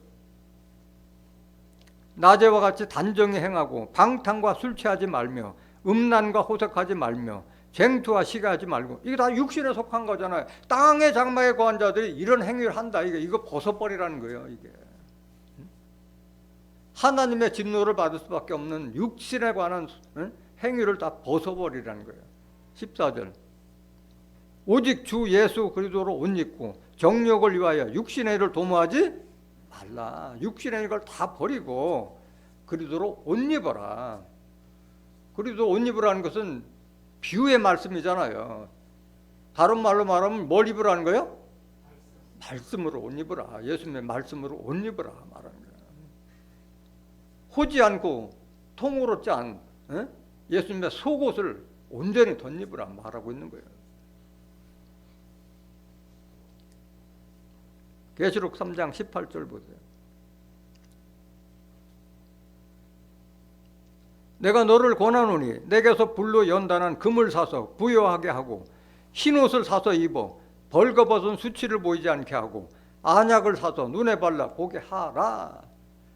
낮에와 같이 단정히 행하고 방탕과 술 취하지 말며 음란과 호색하지 말며 쟁투와 시기하지 말고. 이게 다 육신에 속한 거잖아요. 땅의 장막에 거한 자들이 이런 행위를 한다. 이거 벗어버리라는 거예요. 이게 하나님의 진노를 받을 수밖에 없는 육신에 관한 행위를 다 벗어버리라는 거예요. 14절 오직 주 예수 그리스도로 옷 입고 정욕을 위하여 육신의 일을 도모하지 말라. 육신의 일을 다 버리고 그리스도로 옷 입어라. 그리스도 옷 입으라는 것은 비유의 말씀이잖아요. 다른 말로 말하면 뭘 입으라는 거예요? 말씀으로 옷 입으라. 예수님의 말씀으로 옷 입으라 말하는 거예요. 호지 않고 통으로 짠 예수님의 속옷을 온전히 덧입으라 말하고 있는 거예요. 계시록 3장 18절 보세요. 내가 너를 권하노니 내게서 불로 연단한 금을 사서 부여하게 하고 흰옷을 사서 입어 벌거벗은 수치를 보이지 않게 하고 안약을 사서 눈에 발라 보게 하라.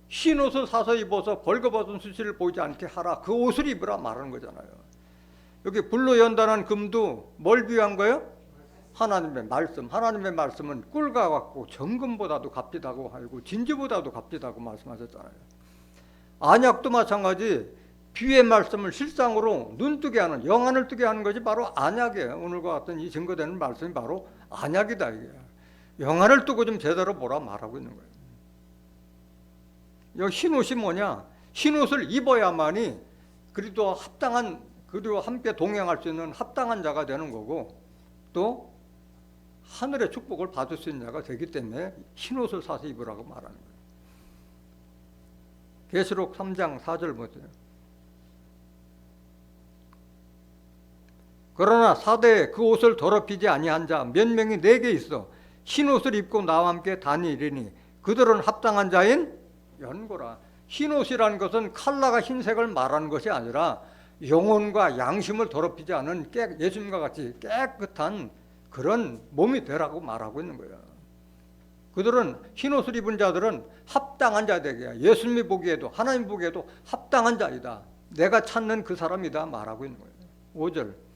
흰옷을 사서 입어서 벌거벗은 수치를 보이지 않게 하라. 그 옷을 입으라 말하는 거잖아요. 여기 불로 연단한 금도 뭘 비유한 거예요? 하나님의 말씀. 하나님의 말씀은 꿀과 같고 정금보다도 값비다고 하고 진주보다도 값비다고 말씀하셨잖아요. 안약도 마찬가지. 비유의 말씀을 실상으로 눈뜨게 하는, 영안을 뜨게 하는 것이 바로 안약이에요. 오늘과 같은 이 증거되는 말씀이 바로 안약이다. 이게 영안을 뜨고 좀 제대로 보라 말하고 있는 거예요. 이 흰옷이 뭐냐? 흰옷을 입어야만이 그리도 합당한, 그리고 함께 동행할 수 있는 합당한 자가 되는 거고, 또 하늘의 축복을 받을 수 있는 자가 되기 때문에 흰옷을 사서 입으라고 말하는 거예요. 계시록 3장 4절 보세요. 그러나 사대에 그 옷을 더럽히지 아니한 자 몇 명이 내게 있어 흰옷을 입고 나와 함께 다니리니 그들은 합당한 자인 연고라. 흰옷이라는 것은 컬러가 흰색을 말하는 것이 아니라 영혼과 양심을 더럽히지 않은 예수님과 같이 깨끗한 그런 몸이 되라고 말하고 있는 거예요. 그들은 흰옷을 입은 자들은 합당한 자 되게, 예수님이 보기에도 하나님 보기에도 합당한 자이다. 내가 찾는 그 사람이다 말하고 있는 거예요. 5절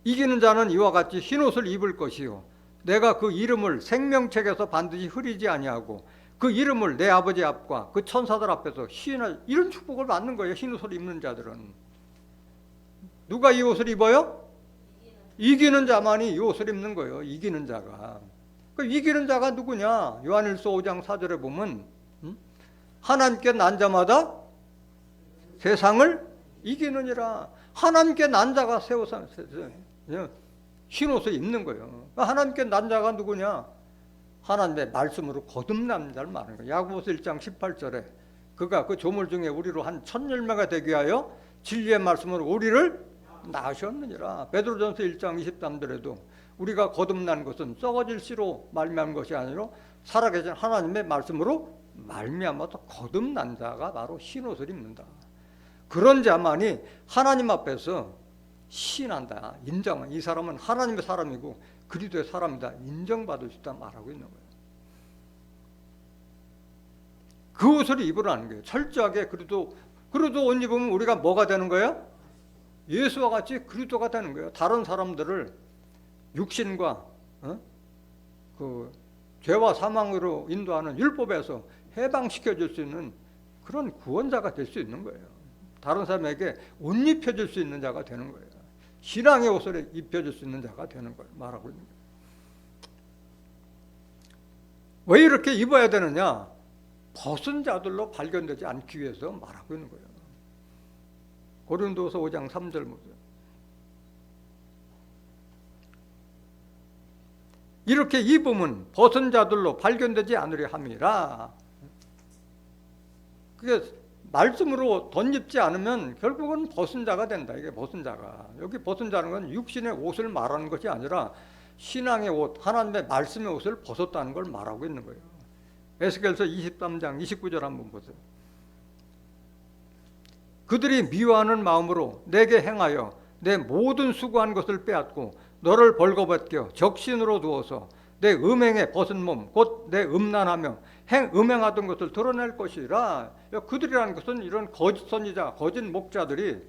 이기는 자는 이와 같이 흰옷을 입을 것이요 내가 그 이름을 생명책에서 반드시 흐리지 아니하고 그 이름을 내 아버지 앞과 그 천사들 앞에서 시인할, 이런 축복을 받는 거예요. 흰옷을 입는 자들은. 누가 이 옷을 입어요? 이기는 자만이 이 옷을 입는 거예요. 이기는 자가. 그 이기는 자가 누구냐? 요한일서 5장 4절에 보면 하나님께 난 자마다 세상을 이기느니라. 하나님께 난 자가 흰옷을 입는 거예요. 하나님께 난 자가 누구냐? 하나님의 말씀으로 거듭난 자를 말하는 거예요. 야고보서 1장 18절에 그가 그 조물 중에 우리로 한 1000열매가 되게 하여 진리의 말씀으로 우리를 낳으셨느니라. 베드로전서 1장 23절에도 우리가 거듭난 것은 썩어질 씨로 말미암은 것이 아니라 살아계신 하나님의 말씀으로 말미암아서 거듭난 자가 바로 흰옷을 입는다. 그런 자만이 하나님 앞에서 시인한다. 인정. 이 사람은 하나님의 사람이고 그리스도의 사람이다. 인정받을 수 있다 말하고 있는 거예요. 그 옷을 입으라는 거예요. 철저하게 그리스도 옷 입으면 우리가 뭐가 되는 거예요? 예수와 같이 그리스도가 되는 거예요. 다른 사람들을 육신과 그 죄와 사망으로 인도하는 율법에서 해방시켜 줄 수 있는 그런 구원자가 될 수 있는 거예요. 다른 사람에게 옷 입혀줄 수 있는 자가 되는 거예요. 신앙의 옷을 입혀줄 수 있는 자가 되는 거예요. 말하고 있는 거예요. 왜 이렇게 입어야 되느냐? 벗은 자들로 발견되지 않기 위해서 말하고 있는 거예요. 고린도서 5장 3절 보세요. 이렇게 입으면 벗은 자들로 발견되지 않으려 함이라. 그게 말씀으로 덧입지 않으면 결국은 벗은 자가 된다. 이게 벗은 자가. 여기 벗은 자는 건 육신의 옷을 말하는 것이 아니라 신앙의 옷, 하나님의 말씀의 옷을 벗었다는 걸 말하고 있는 거예요. 에스겔서 23장 29절 한번 보세요. 그들이 미워하는 마음으로 내게 행하여 내 모든 수고한 것을 빼앗고 너를 벌거벗겨 적신으로 두어서 내 음행에 벗은 몸 곧 내 음란하며 음행하던 것을 드러낼 것이라. 그들이라는 것은 이런 거짓 선지자, 거짓 목자들이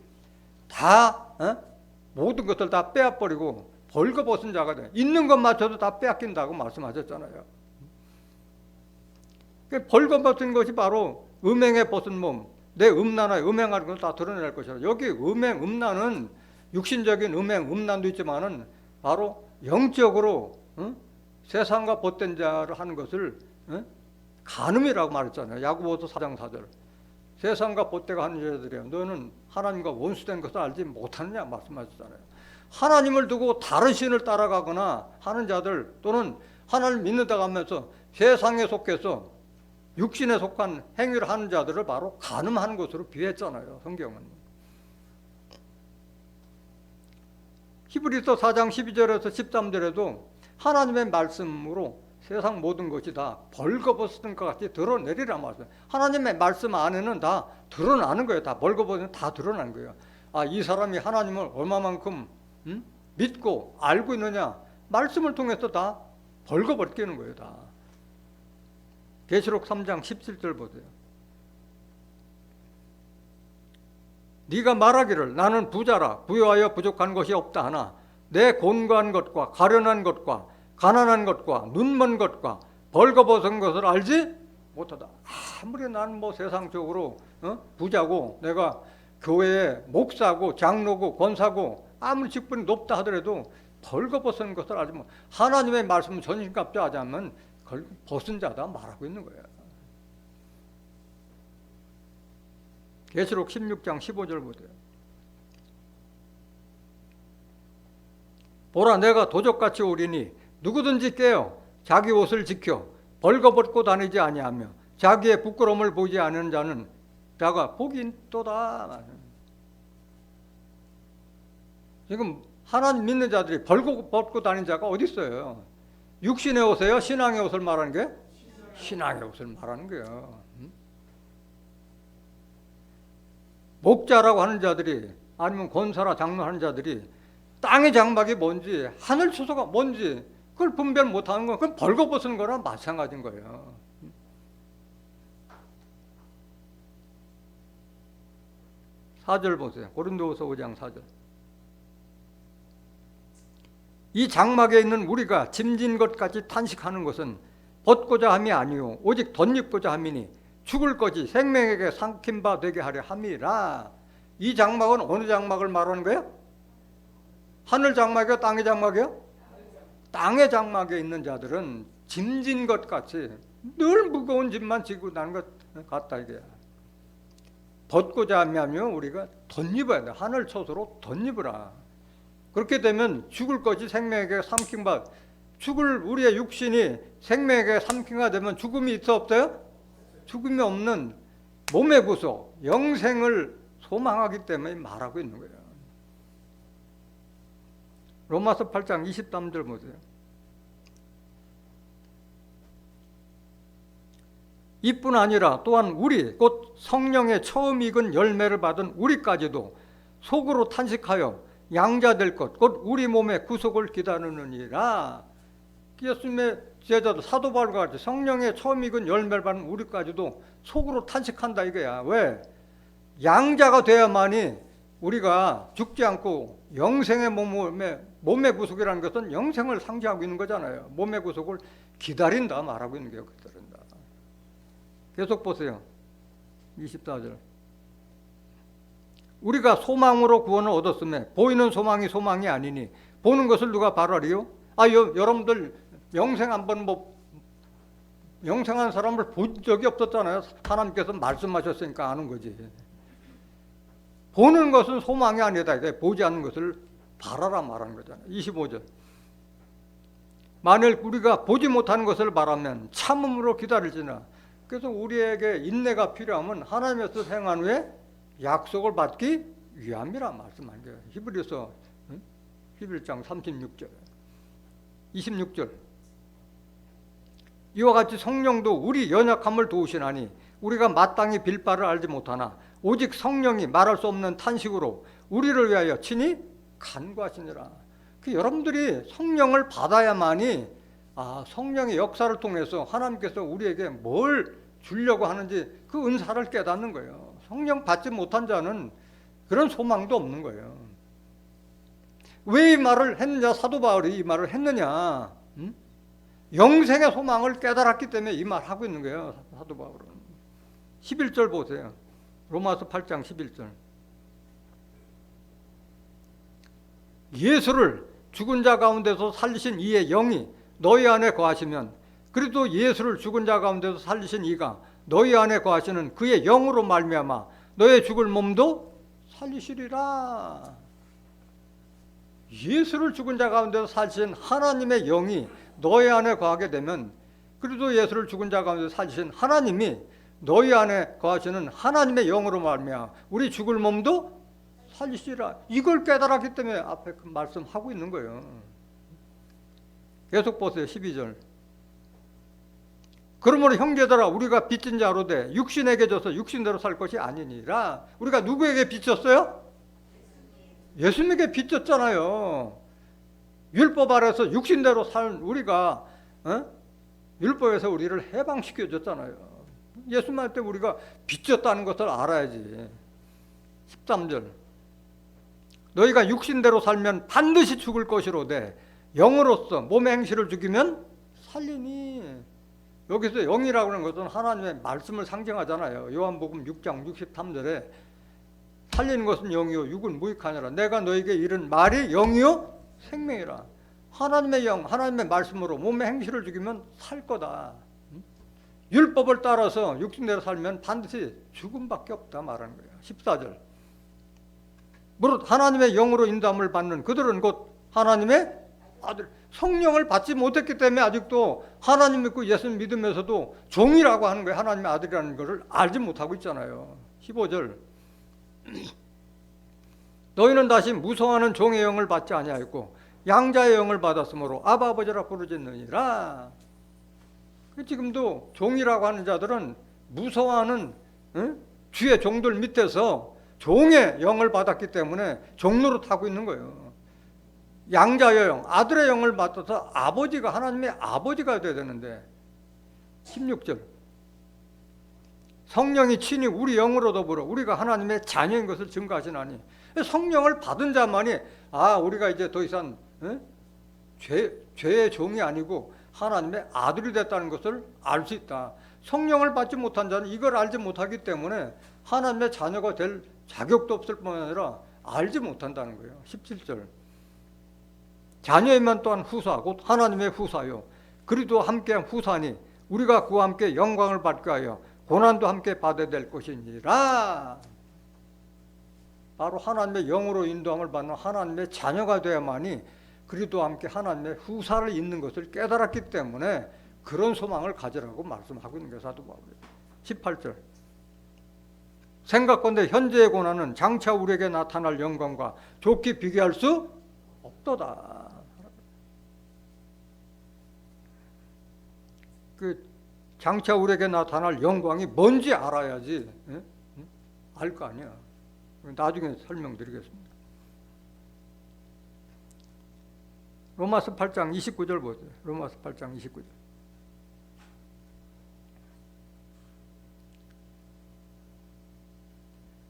다 모든 것을 다 빼앗버리고 벌거벗은 자가 돼. 있는 것마저도 다 빼앗긴다고 말씀하셨잖아요. 벌거벗은 것이 바로 음행에 벗은 몸, 내 음란하여 음행하는 것을 다 드러낼 것이라. 여기 음행, 음란은 육신적인 음행, 음란도 있지만은 바로 영적으로 세상과 벗된 자를 하는 것을 간음이라고 말했잖아요. 야고보서 4장 4절. 세상과 벗대가 하는 자들이야. 너는 하나님과 원수된 것을 알지 못하느냐 말씀하셨잖아요. 하나님을 두고 다른 신을 따라가거나 하는 자들 또는 하나님을 믿는다고 하면서 세상에 속해서 육신에 속한 행위를 하는 자들을 바로 간음하는 것으로 비유했잖아요. 성경은. 히브리서 4장 12절에서 13절에도 하나님의 말씀으로 세상 모든 것이 다 벌거벗은 것 같이 드러내리라 말씀. 하나님의 말씀 안에는 다 드러나는 거예요. 다 벌거벗은 다 드러나는 거예요. 아, 이 사람이 하나님을 얼마만큼 믿고 알고 있느냐. 말씀을 통해서 다 벌거벗기는 거예요. 다. 계시록 3장 17절 보세요. 네가 말하기를 나는 부자라 부유하여 부족한 것이 없다 하나 내 곤고한 것과 가련한 것과 가난한 것과 눈먼 것과 벌거벗은 것을 알지 못하다. 아무리 나는 뭐 세상적으로 부자고 내가 교회에 목사고 장로고 권사고 아무리 직분이 높다 하더라도 벌거벗은 것을 알지 못. 하나님의 말씀은 전신갑주 하지 않으면 벗은 자다 말하고 있는 거예요. 계시록 16장 15절 보세요. 보라 내가 도적같이 오리니 누구든지 깨어 자기 옷을 지켜 벌거벗고 다니지 아니하며 자기의 부끄러움을 보지 않는 자는 자가 복이 있도다. 지금 하나님 믿는 자들이 벌거벗고 다니는 자가 어디 있어요? 육신의 옷이에요? 신앙의 옷을 말하는 게? 신앙의 옷을 말하는 거예요. 목자라고 하는 자들이 아니면 권사나 장로 하는 자들이 땅의 장막이 뭔지 하늘 초소가 뭔지 그걸 분별 못하는 건 그건 벌거벗은 거랑 마찬가지인 거예요. 사절 보세요. 고린도후서 5장 4절. 이 장막에 있는 우리가 짐진 것까지 탄식하는 것은 벗고자 함이 아니요 오직 덧입고자 함이니 죽을 것이 생명에게 삼킨 바 되게 하려 함이라. 이 장막은 어느 장막을 말하는 거예요? 하늘 장막이요? 땅의 장막이요? 땅의 장막에 있는 자들은 짐진 것 같이 늘 무거운 짐만 지고 나는 것 같다 이게. 벗고자 하면 우리가 덧입어야 돼. 하늘 초소로 덧입으라. 그렇게 되면 죽을 것이 생명에게 삼킨 바, 죽을 우리의 육신이 생명에게 삼킨가 되면 죽음이 있어 없어요? 죽음이 없는 몸의 구속, 영생을 소망하기 때문에 말하고 있는 거예요. 로마서 8장 23절 보세요. 이뿐 아니라 또한 우리 곧 성령의 처음 익은 열매를 받은 우리까지도 속으로 탄식하여 양자될 것 곧 우리 몸의 구속을 기다리느니라. 예수님의 제자도 사도 바울과 같이 성령의 처음 익은 열매를 받은 우리까지도 속으로 탄식한다 이거야. 왜? 양자가 돼야만이 우리가 죽지 않고 영생의 몸의 구속이라는 것은 영생을 상징하고 있는 거잖아요. 몸의 구속을 기다린다 말하고 있는 게 기다린다. 계속 보세요. 24절. 우리가 소망으로 구원을 얻었음에 보이는 소망이 아니니 보는 것을 누가 바라리요? 여러분들 영생 한번 영생한 사람을 본 적이 없었잖아요. 하나님께서 말씀하셨으니까 아는 거지. 보는 것은 소망이 아니다. 보지 않는 것을 바라라 말하는 거잖아요. 25절. 만일 우리가 보지 못하는 것을 바라면 참음으로 기다릴지나. 그래서 우리에게 인내가 필요하면 하나님의 뜻 행한 후에 약속을 받기 위함이라 말씀한 거예요. 히브리서 11장 36절 26절. 이와 같이 성령도 우리 연약함을 도우시나니 우리가 마땅히 빌 바를 알지 못하나 오직 성령이 말할 수 없는 탄식으로 우리를 위하여 친히 간구하시니라. 여러분들이 성령을 받아야만이 성령의 역사를 통해서 하나님께서 우리에게 뭘 주려고 하는지 그 은사를 깨닫는 거예요. 성령 받지 못한 자는 그런 소망도 없는 거예요. 왜 이 말을 했느냐? 사도 바울이 이 말을 했느냐? 영생의 소망을 깨달았기 때문에 이 말 하고 있는 거예요. 사도 바울은. 11절 보세요. 로마서 8장 11절. 예수를 죽은 자 가운데서 살리신 이의 영이 너희 안에 거하시면, 그래도 예수를 죽은 자 가운데서 살리신 이가 너희 안에 거하시는 그의 영으로 말미암아 너의 죽을 몸도 살리시리라. 예수를 죽은 자 가운데서 살리신 하나님의 영이 너희 안에 거하게 되면, 그래도 예수를 죽은 자 가운데서 살리신 하나님이 너희 안에 거하시는 하나님의 영으로 말미암아 우리 죽을 몸도 살리시리라. 이걸 깨달았기 때문에 앞에 그 말씀하고 있는 거예요. 계속 보세요. 12절. 그러므로 형제들아 우리가 빚진 자로 돼 육신에게 져서 육신대로 살 것이 아니니라. 우리가 누구에게 빚졌어요? 예수님에게 빚졌잖아요. 율법 아래서 육신대로 살 우리가 율법에서 우리를 해방시켜 줬잖아요. 예수님한테 우리가 빚졌다는 것을 알아야지. 13절. 너희가 육신대로 살면 반드시 죽을 것이로되 영으로서 몸의 행실을 죽이면 살리니. 여기서 영이라고 하는 것은 하나님의 말씀을 상징하잖아요. 요한복음 6장 63절에 살리는 것은 영이요 육은 무익하니라. 내가 너에게 이른 말이 영이요 생명이라. 하나님의 영, 하나님의 말씀으로 몸의 행실을 죽이면 살 거다. 율법을 따라서 육신대로 살면 반드시 죽음밖에 없다 말하는 거예요. 14절. 무릇 하나님의 영으로 인도함을 받는 그들은 곧 하나님의 아들. 성령을 받지 못했기 때문에 아직도 하나님 믿고 예수 믿으면서도 종이라고 하는 거예요. 하나님의 아들이라는 것을 알지 못하고 있잖아요. 15절. 너희는 다시 무서워하는 종의 영을 받지 아니하였고 양자의 영을 받았으므로 아바 아버지라 부르짖느니라. 지금도 종이라고 하는 자들은 무서워하는 주의 종들 밑에서 종의 영을 받았기 때문에 종로로 타고 있는 거예요. 양자의 영, 아들의 영을 받아서 아버지가 하나님의 아버지가 돼야 되는데 16절. 성령이 친히 우리 영으로 더불어 우리가 하나님의 자녀인 것을 증거하시나니. 성령을 받은 자만이 우리가 이제 더 이상 죄의 종이 아니고 하나님의 아들이 됐다는 것을 알 수 있다. 성령을 받지 못한 자는 이걸 알지 못하기 때문에 하나님의 자녀가 될 자격도 없을 뿐만 아니라 알지 못한다는 거예요. 17절. 자녀이면 또한 후사 곧 하나님의 후사요 그리도 함께 후사니 우리가 그와 함께 영광을 받게 하여 고난도 함께 받아야 될 것이니라. 바로 하나님의 영으로 인도함을 받는 하나님의 자녀가 되어야만이 그리도 함께 하나님의 후사를 잇는 것을 깨달았기 때문에 그런 소망을 가지라고 말씀하고 있는 게 사도 바울이에요. 18절. 생각건대 현재의 고난은 장차 우리에게 나타날 영광과 좋게 비교할 수 없도다. 그 장차 우리에게 나타날 영광이 뭔지 알아야지 알 거 아니야. 나중에 설명드리겠습니다. 로마서 8장 29절 보세요. 로마서 8장 29절.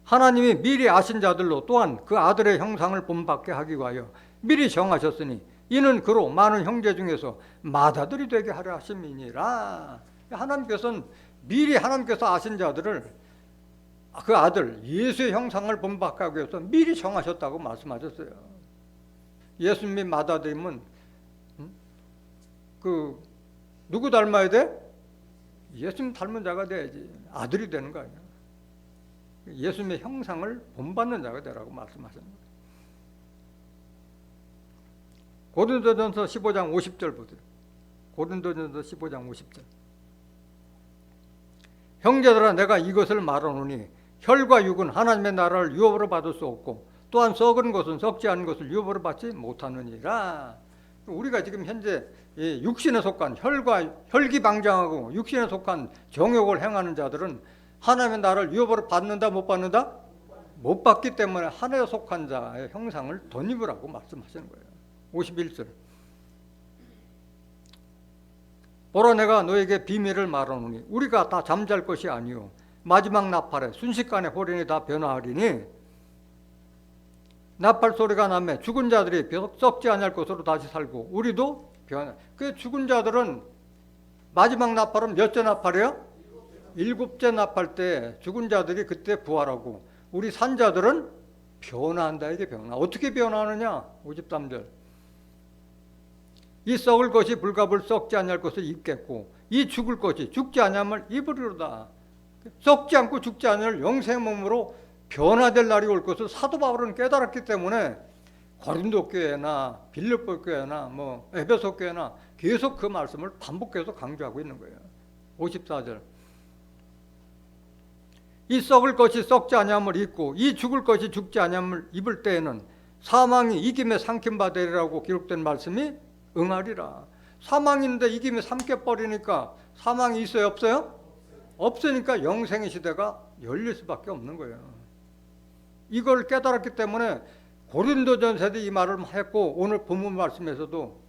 하나님이 미리 아신 자들로 또한 그 아들의 형상을 본받게 하기 위하여 미리 정하셨으니 이는 그로 많은 형제 중에서 맏아들이 되게 하려 하심이니라. 하나님께서는 미리 하나님께서 아신 자들을 그 아들 예수의 형상을 본받게 하기 위해서 미리 정하셨다고 말씀하셨어요. 예수님이 맏아들이면 누구 닮아야 돼? 예수님 닮은 자가 돼야지. 아들이 되는 거 아니야. 예수님의 형상을 본받는 자가 되라고 말씀하셨습니다. 고린도전서 15장 50절 보세요. 고린도전서 15장 50절. 형제들아 내가 이것을 말하노니 혈과 육은 하나님의 나라를 유업으로 받을 수 없고 또한 썩은 것은 썩지 않은 것을 유업으로 받지 못하느니라. 우리가 지금 현재 육신에 속한 혈기방장하고 육신에 속한 정욕을 행하는 자들은 하나님의 나라를 유업으로 받는다 못 받는다? 못 받기 때문에 하나에 속한 자의 형상을 덧입으라고 말씀하시는 거예요. 51절. 보라 내가 너에게 비밀을 말하노니 우리가 다 잠잘 것이 아니요 마지막 나팔에 순식간에 호련이 다 변화하리니 나팔 소리가 나면 죽은 자들이 썩지 아니할 것으로 다시 살고 우리도 변화. 그 죽은 자들은 마지막 나팔은 몇째 나팔이요? 7째 나팔 때 죽은 자들이 그때 부활하고 우리 산 자들은 변화한다. 이게 변화. 어떻게 변화하느냐? 53절. 이 썩을 것이 불갑을 썩지 아니할 것을 입겠고 이 죽을 것이 죽지 아니함을 입으리로다. 썩지 않고 죽지 않을 영생 몸으로 변화될 날이 올 것을 사도 바울은 깨달았기 때문에 고린도 교회나 빌립보 교회나 에베소 교회나 계속 그 말씀을 반복해서 강조하고 있는 거예요. 54절. 이 썩을 것이 썩지 아니함을 입고 이 죽을 것이 죽지 아니함을 입을 때에는 사망이 이김에 삼킴 되리라고 기록된 말씀이 응하리라. 사망인데 이김에 삼켜버리니까 사망이 있어요 없어요? 없으니까 영생의 시대가 열릴 수밖에 없는 거예요. 이걸 깨달았기 때문에 고린도전서도 이 말을 했고 오늘 본문 말씀에서도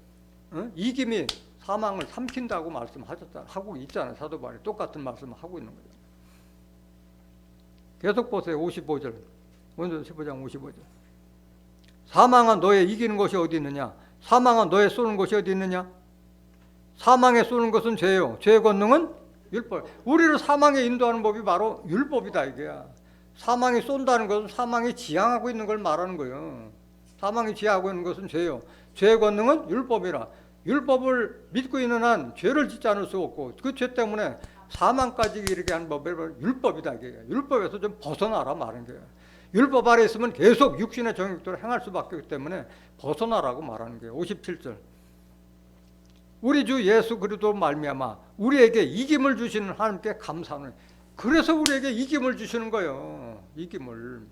이김이 사망을 삼킨다고 하고 있잖아요. 사도 바울이 똑같은 말씀을 하고 있는 거예요. 계속 보세요. 55절. 고린도전서 15장 55절. 사망아 너의 이기는 것이 어디 있느냐? 사망아 너의 쏘는 것이 어디 있느냐? 사망에 쏘는 것은 죄요. 죄의 권능은 율법. 우리를 사망에 인도하는 법이 바로 율법이다 이게야. 사망이 쏜다는 것은 사망이 지향하고 있는 걸 말하는 거예요. 사망이 지향하고 있는 것은 죄요. 죄의 권능은 율법이라. 율법을 믿고 있는 한 죄를 짓지 않을 수 없고 그 죄 때문에 사망까지 이르게 한 법이 율법이다 이게. 율법에서 좀 벗어나라 말하는 거예요. 율법 아래 있으면 계속 육신의 정욕대로 행할 수밖에 없기 때문에 벗어나라고 말하는 거예요. 57절. 우리 주 예수 그리스도 말미암아 우리에게 이김을 주시는 하나님께 감사하노니. 그래서 우리에게 이김을 주시는 거예요. 이김을.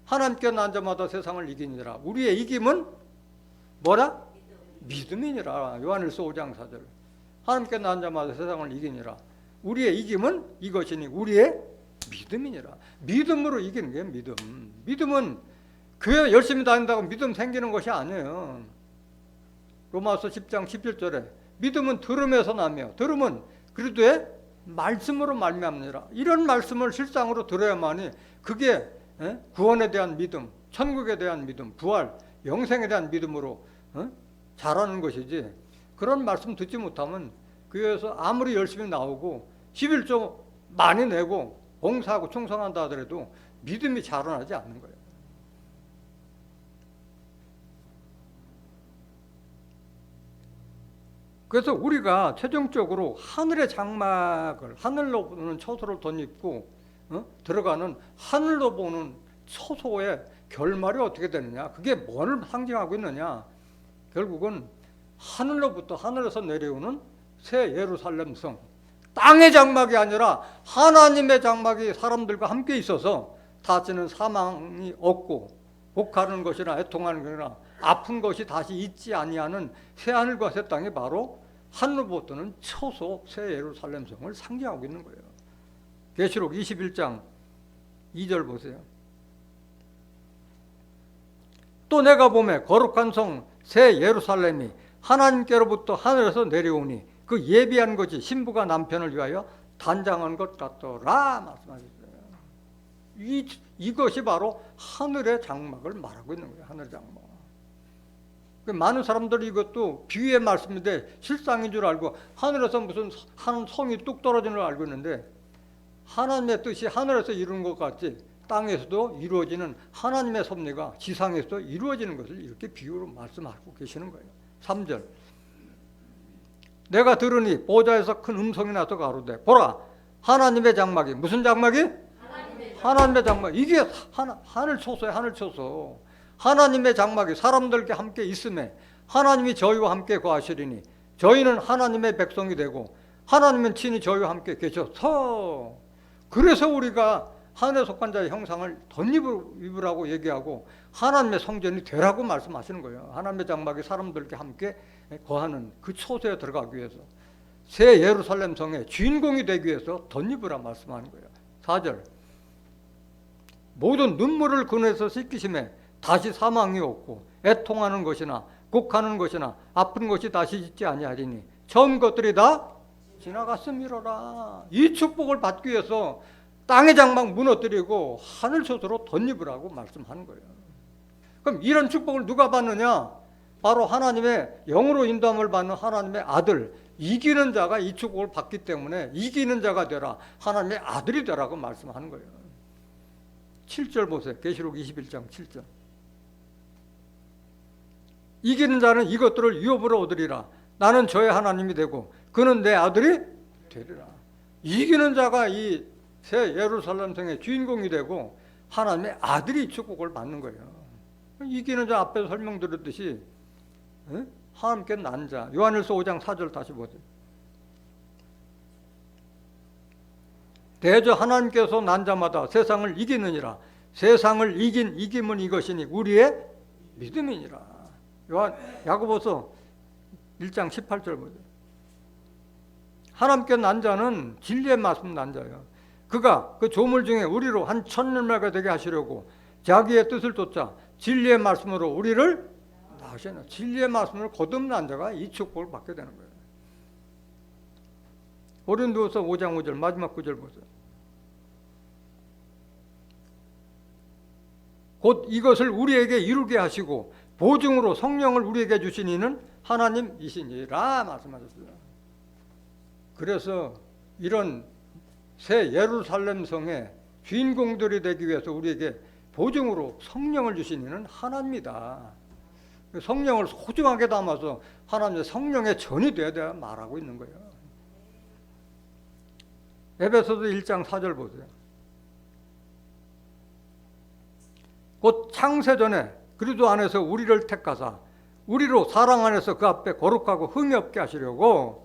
하나님께 난 자마다 세상을 이기니라. 우리의 이김은 뭐라? 믿음이니라. 요한일서 5장 4절. 하나님께 난 자마다 세상을 이기니라. 우리의 이김은 이것이니 우리의 믿음이니라. 믿음으로 이기는 게 믿음. 믿음은 교회 열심히 다닌다고 믿음 생기는 것이 아니에요. 로마서 10장 17절에 믿음은 들음에서 나며 들음은 그리스도의 말씀으로 말미암느니라. 이런 말씀을 실상으로 들어야만이 그게 구원에 대한 믿음, 천국에 대한 믿음, 부활, 영생에 대한 믿음으로 자라는 것이지. 그런 말씀 듣지 못하면 교회에서 아무리 열심히 나오고 11조 많이 내고 봉사하고 충성한다 하더라도 믿음이 자라나지 않는 거예요. 그래서 우리가 최종적으로 하늘의 장막을 하늘로 보는 처소를 덧입고 들어가는 하늘로 보는 처소의 결말이 어떻게 되느냐? 그게 뭘 상징하고 있느냐? 결국은 하늘로부터 하늘에서 내려오는 새 예루살렘 성, 땅의 장막이 아니라 하나님의 장막이 사람들과 함께 있어서 다시는 사망이 없고 복하는 것이나 애통하는 것이나 아픈 것이 다시 있지 아니하는 새 하늘과 새 땅이 바로 하늘로부터는 처소 새 예루살렘 성을 상징하고 있는 거예요. 계시록 21장 2절 보세요. 또 내가 보매 거룩한 성 새 예루살렘이 하나님께로부터 하늘에서 내려오니 그 예비한 것이 신부가 남편을 위하여 단장한 것 같더라 말씀하셨어요. 이것이 바로 하늘의 장막을 말하고 있는 거예요. 하늘 장막. 많은 사람들이 이것도 비유의 말씀인데 실상인 줄 알고 하늘에서 무슨 한 성이 뚝 떨어지는 걸 알고 있는데 하나님의 뜻이 하늘에서 이루는 것 같이 땅에서도 이루어지는 하나님의 섭리가 지상에서도 이루어지는 것을 이렇게 비유로 말씀하고 계시는 거예요. 3절. 내가 들으니 보좌에서 큰 음성이 나서 가로되 보라 하나님의 장막이 무슨 장막이? 하나님의 장막. 이게 하늘 초소예요. 하늘 초소. 하나님의 장막이 사람들과 함께 있음에 하나님이 저희와 함께 거하시리니 저희는 하나님의 백성이 되고 하나님은 친히 저희와 함께 계셔서, 그래서 우리가 하늘에 속한 자의 형상을 덧입으라고 얘기하고 하나님의 성전이 되라고 말씀하시는 거예요. 하나님의 장막이 사람들과 함께 거하는 그 초소에 들어가기 위해서, 새 예루살렘 성의 주인공이 되기 위해서 덧입으라 말씀하는 거예요. 4절, 모든 눈물을 그늘에서 씻기심에 다시 사망이 없고 애통하는 것이나 곡하는 것이나 아픈 것이 다시 있지 아니하리니 처음 것들이 다 지나갔음이로라. 이 축복을 받기 위해서 땅의 장막 무너뜨리고 하늘 초소로 덧입으라고 말씀하는 거예요. 그럼 이런 축복을 누가 받느냐? 바로 하나님의 영으로 인도함을 받는 하나님의 아들, 이기는 자가 이 축복을 받기 때문에 이기는 자가 되라, 하나님의 아들이 되라고 말씀하는 거예요. 7절 보세요. 계시록 21장 7절. 이기는 자는 이것들을 유업으로 얻으리라. 나는 저의 하나님이 되고 그는 내 아들이 되리라. 이기는 자가 이 새 예루살렘 성의 주인공이 되고 하나님의 아들이 축복을 받는 거예요. 이기는 자 앞에서 설명드렸듯이 하나님께 난 자. 요한일서 5장 4절 다시 보세요. 대저 하나님께서 난 자마다 세상을 이기느니라. 세상을 이긴 이김은 이것이니 우리의 믿음이니라. 야고보서 1장 18절 보세요. 하나님께 난 자는 진리의 말씀 난 자예요. 그가 그 조물 중에 우리로 한 천년마가 되게 하시려고 자기의 뜻을 쫓아 진리의 말씀으로 우리를 낳으시는, 진리의 말씀을 거듭난 자가 이 축복을 받게 되는 거예요. 고린도서 5장 5절 마지막 구절 보세요. 곧 이것을 우리에게 이루게 하시고 보증으로 성령을 우리에게 주신 이는 하나님이시니라 말씀하셨어요. 그래서 이런 새 예루살렘 성의 주인공들이 되기 위해서 우리에게 보증으로 성령을 주신 이는 하나님이다. 성령을 소중하게 담아서 하나님의 성령의 전이 되어야 말하고 있는 거예요. 에베소서 1장 4절 보세요. 곧 창세전에 그리스도 안에서 우리를 택하사 우리로 사랑 안에서 그 앞에 거룩하고 흠이 없게 하시려고.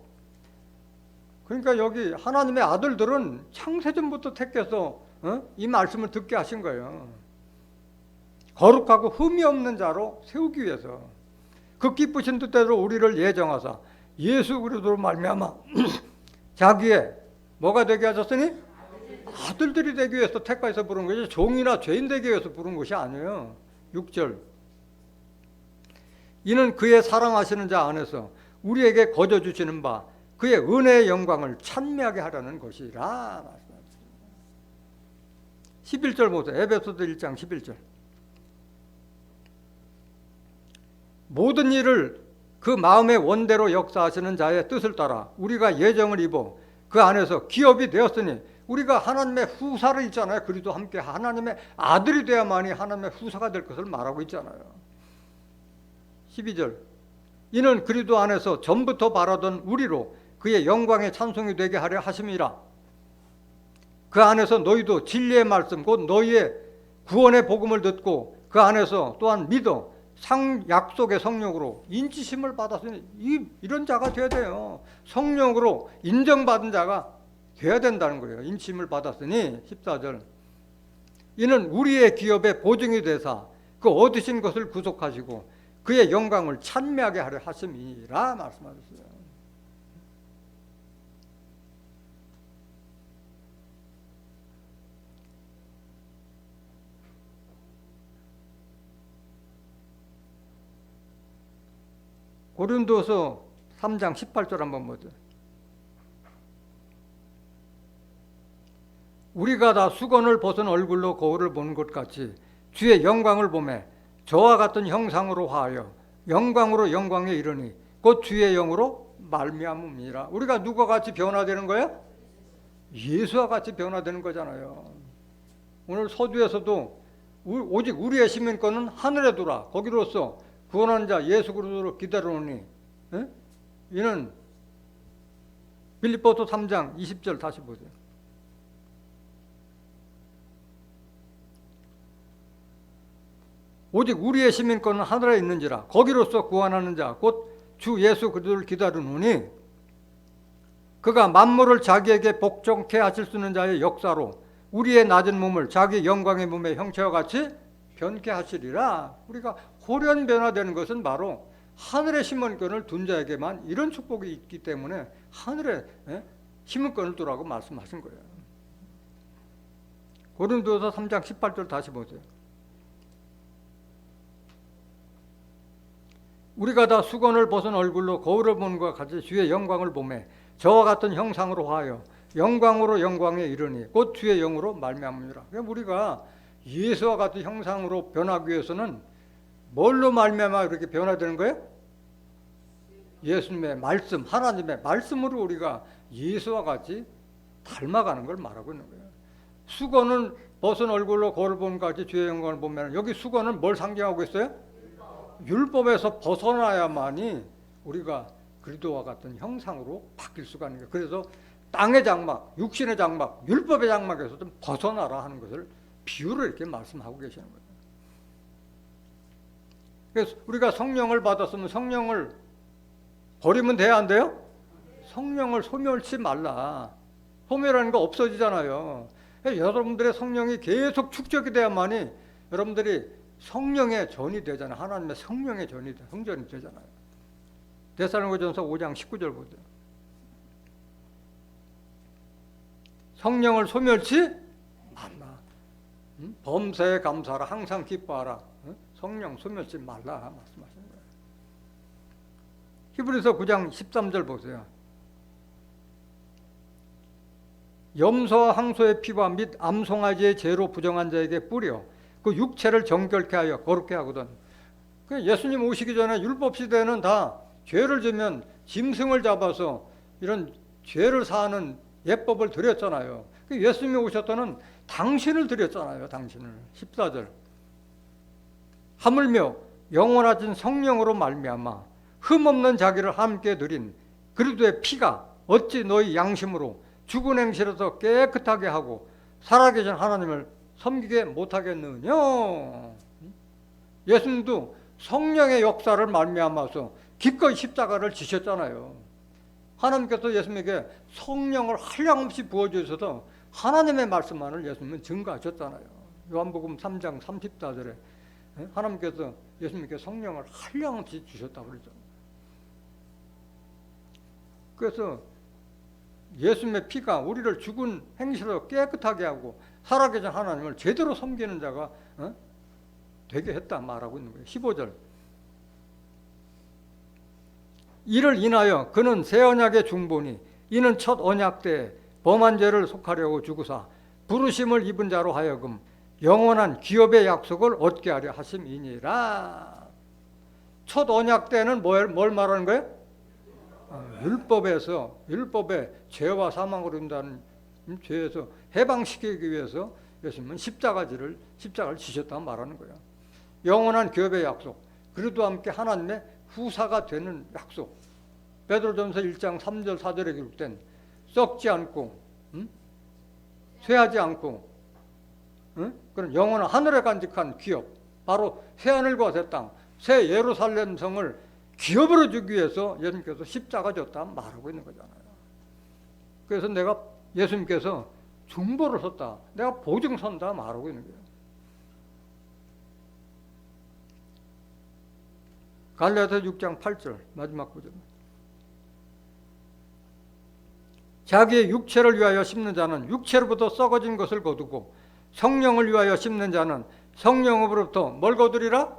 그러니까 여기 하나님의 아들들은 창세전부터 택해서 이 말씀을 듣게 하신 거예요. 거룩하고 흠이 없는 자로 세우기 위해서 그 기쁘신 뜻대로 우리를 예정하사 예수 그리스도로 말미암아 자기의 뭐가 되게 하셨으니 아들들이 되기 위해서 택하여서 부른 것이 종이나 죄인 되기 위해서 부른 것이 아니에요. 6절, 이는 그의 사랑하시는 자 안에서 우리에게 거저 주시는 바 그의 은혜의 영광을 찬미하게 하려는 것이라 말씀하셨습니다. 11절 보세요. 에베소서 1장 11절. 모든 일을 그 마음의 원대로 역사하시는 자의 뜻을 따라 우리가 예정을 입어 그 안에서 기업이 되었으니, 우리가 하나님의 후사를 있잖아요. 그리스도 함께 하나님의 아들이 되어야만이 하나님의 후사가 될 것을 말하고 있잖아요. 12절, 이는 그리스도 안에서 전부터 바라던 우리로 그의 영광의 찬송이 되게 하려 하심이라. 그 안에서 너희도 진리의 말씀 곧 너희의 구원의 복음을 듣고 그 안에서 또한 믿어 약속의 성령으로 인치심을 받았으니, 이런 자가 되어야 돼요. 성령으로 인정받은 자가 되어야 된다는 거예요. 인치심을 받았으니. 14절, 이는 우리의 기업의 보증이 되사 그 얻으신 것을 구속하시고 그의 영광을 찬미하게 하려 하심이라 말씀하셨어요. 고린도서 3장 18절 한번 보죠. 우리가 다 수건을 벗은 얼굴로 거울을 보는 것 같이 주의 영광을 보매 저와 같은 형상으로 화하여 영광으로 영광에 이르니 곧 주의 영으로 말미암음이라. 우리가 누가 같이 변화되는 거예요? 예수와 같이 변화되는 거잖아요. 오늘 서두에서도 오직 우리의 시민권은 하늘에 두라. 거기로서 구원한 자 예수 그리스도를 기다려오니, 이는 빌립보서 3장 20절 다시 보세요. 오직 우리의 시민권은 하늘에 있는지라. 거기로서 구원하는 자 곧 주 예수 그리스도를 기다리노니 그가 만물을 자기에게 복종케 하실 수 있는 자의 역사로 우리의 낮은 몸을 자기 영광의 몸의 형체와 같이 변케 하시리라. 우리가 홀연 변화되는 것은 바로 하늘의 시민권을 둔 자에게만 이런 축복이 있기 때문에 하늘의 시민권을 두라고 말씀하신 거예요. 고린도서 3장 18절 다시 보세요. 우리가 다 수건을 벗은 얼굴로 거울을 보는 것과 같이 주의 영광을 보매 저와 같은 형상으로 하여 영광으로 영광에 이르니 곧 주의 영으로 말미암으리라. 그러니까 우리가 예수와 같은 형상으로 변하기 위해서는 뭘로 말미암아 이렇게 변화되는 거예요? 예수님의 말씀, 하나님의 말씀으로 우리가 예수와 같이 닮아가는 걸 말하고 있는 거예요. 수건은 벗은 얼굴로 거울을 보는 것 같이 주의 영광을 보면 여기 수건은 뭘 상징하고 있어요? 율법에서 벗어나야만이 우리가 그리스도와 같은 형상으로 바뀔 수가 있는 거예요. 그래서 땅의 장막, 육신의 장막, 율법의 장막에서 좀 벗어나라 하는 것을 비유로 이렇게 말씀하고 계시는 거예요. 그래서 우리가 성령을 받았으면 성령을 버리면 돼야 안 돼요? 성령을 소멸치 말라. 소멸하는 거 없어지잖아요. 여러분들의 성령이 계속 축적이 돼야만이 여러분들이 성령의 전이 되잖아요. 하나님의 성령의 전이 성전이 되잖아요. 데살로니가전서 5장 19절 보세요. 성령을 소멸치 말라. 범사에 감사하라. 항상 기뻐하라. 성령 소멸치 말라 말씀하시는 거예요. 히브리서 9장 13절 보세요. 염소와 항소의 피와 및 암송아지의 죄로 부정한 자에게 뿌려 그 육체를 정결케 하여 거룩케 하거든. 예수님 오시기 전에 율법 시대는 다 죄를 지면 짐승을 잡아서 이런 죄를 사하는 예법을 드렸잖아요. 예수님이 오셨다는 당신을 드렸잖아요. 당신을. 14절. 하물며 영원하신 성령으로 말미암아 흠없는 자기를 함께 드린 그리스도의 피가 어찌 너희 양심으로 죽은 행실에서 깨끗하게 하고 살아계신 하나님을 섬기게 못하겠느냐. 예수님도 성령의 역사를 말미암아서 기꺼이 십자가를 지셨잖아요. 하나님께서 예수님에게 성령을 한량없이 부어주셔서 하나님의 말씀만을 예수님은 증거하셨잖아요. 요한복음 3장 34절에 하나님께서 예수님께 성령을 한량없이 주셨다고 그러잖아요. 그래서 예수님의 피가 우리를 죽은 행실로 깨끗하게 하고 살아계신 하나님을 제대로 섬기는 자가 되게 했다 말하고 있는 거예요. 15절. 이를 인하여 그는 새 언약의 중보니 이는 첫 언약 때 범한 죄를 속하려고 주구사 부르심을 입은 자로 하여금 영원한 기업의 약속을 얻게 하려 하심이니라. 첫 언약 때는 뭘 말하는 거예요? 율법의 죄와 사망으로 인한 죄에서 해방시키기 위해서 예수님은 십자가를 지셨다고 말하는 거예요. 영원한 기업의 약속, 그리스도와 함께 하나님의 후사가 되는 약속. 베드로전서 1장 3절 4절에 기록된 썩지 않고 쇠하지 않고 그런 영원한 하늘에 간직한 기업, 바로 새하늘과 새 땅, 새 예루살렘 성을 기업으로 주기 위해서 예수님께서 십자가 졌다 말하고 있는 거잖아요. 그래서 내가 예수님께서 중보를 섰다, 내가 보증 선다 말하고 있는 거예요. 갈라디아서 6장 8절 마지막 구절. 자기의 육체를 위하여 심는 자는 육체로부터 썩어진 것을 거두고 성령을 위하여 심는 자는 성령으로부터 뭘 거두리라?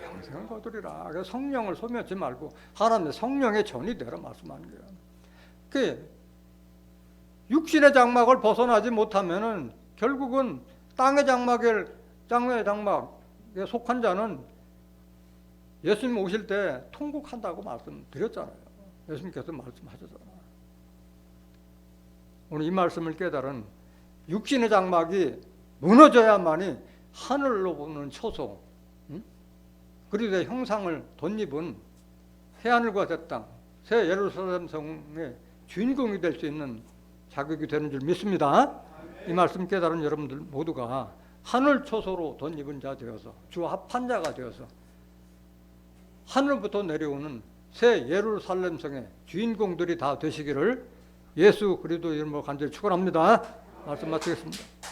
영생을 거두리라. 그래서 성령을 소멸하지 말고 하나님의 성령의 전이 되라 말씀하는 거예요. 그 육신의 장막을 벗어나지 못하면은 결국은 땅의 장막에 속한 자는 예수님 오실 때 통곡한다고 말씀드렸잖아요. 예수님께서 말씀하셨잖아요. 오늘 이 말씀을 깨달은 육신의 장막이 무너져야만이 하늘로 보는 초소, 그리스도의 형상을 덧입은 새하늘과 새 땅, 새 예루살렘 성의 주인공이 될 수 있는 자격이 되는 줄 믿습니다. 이 말씀 깨달은 여러분들 모두가 하늘 초소로 덧입은 자 되어서 주 합한 자가 되어서 하늘부터 내려오는 새 예루살렘 성의 주인공들이 다 되시기를 예수 그리스도 이름으로 간절히 축원합니다. 말씀 마치겠습니다.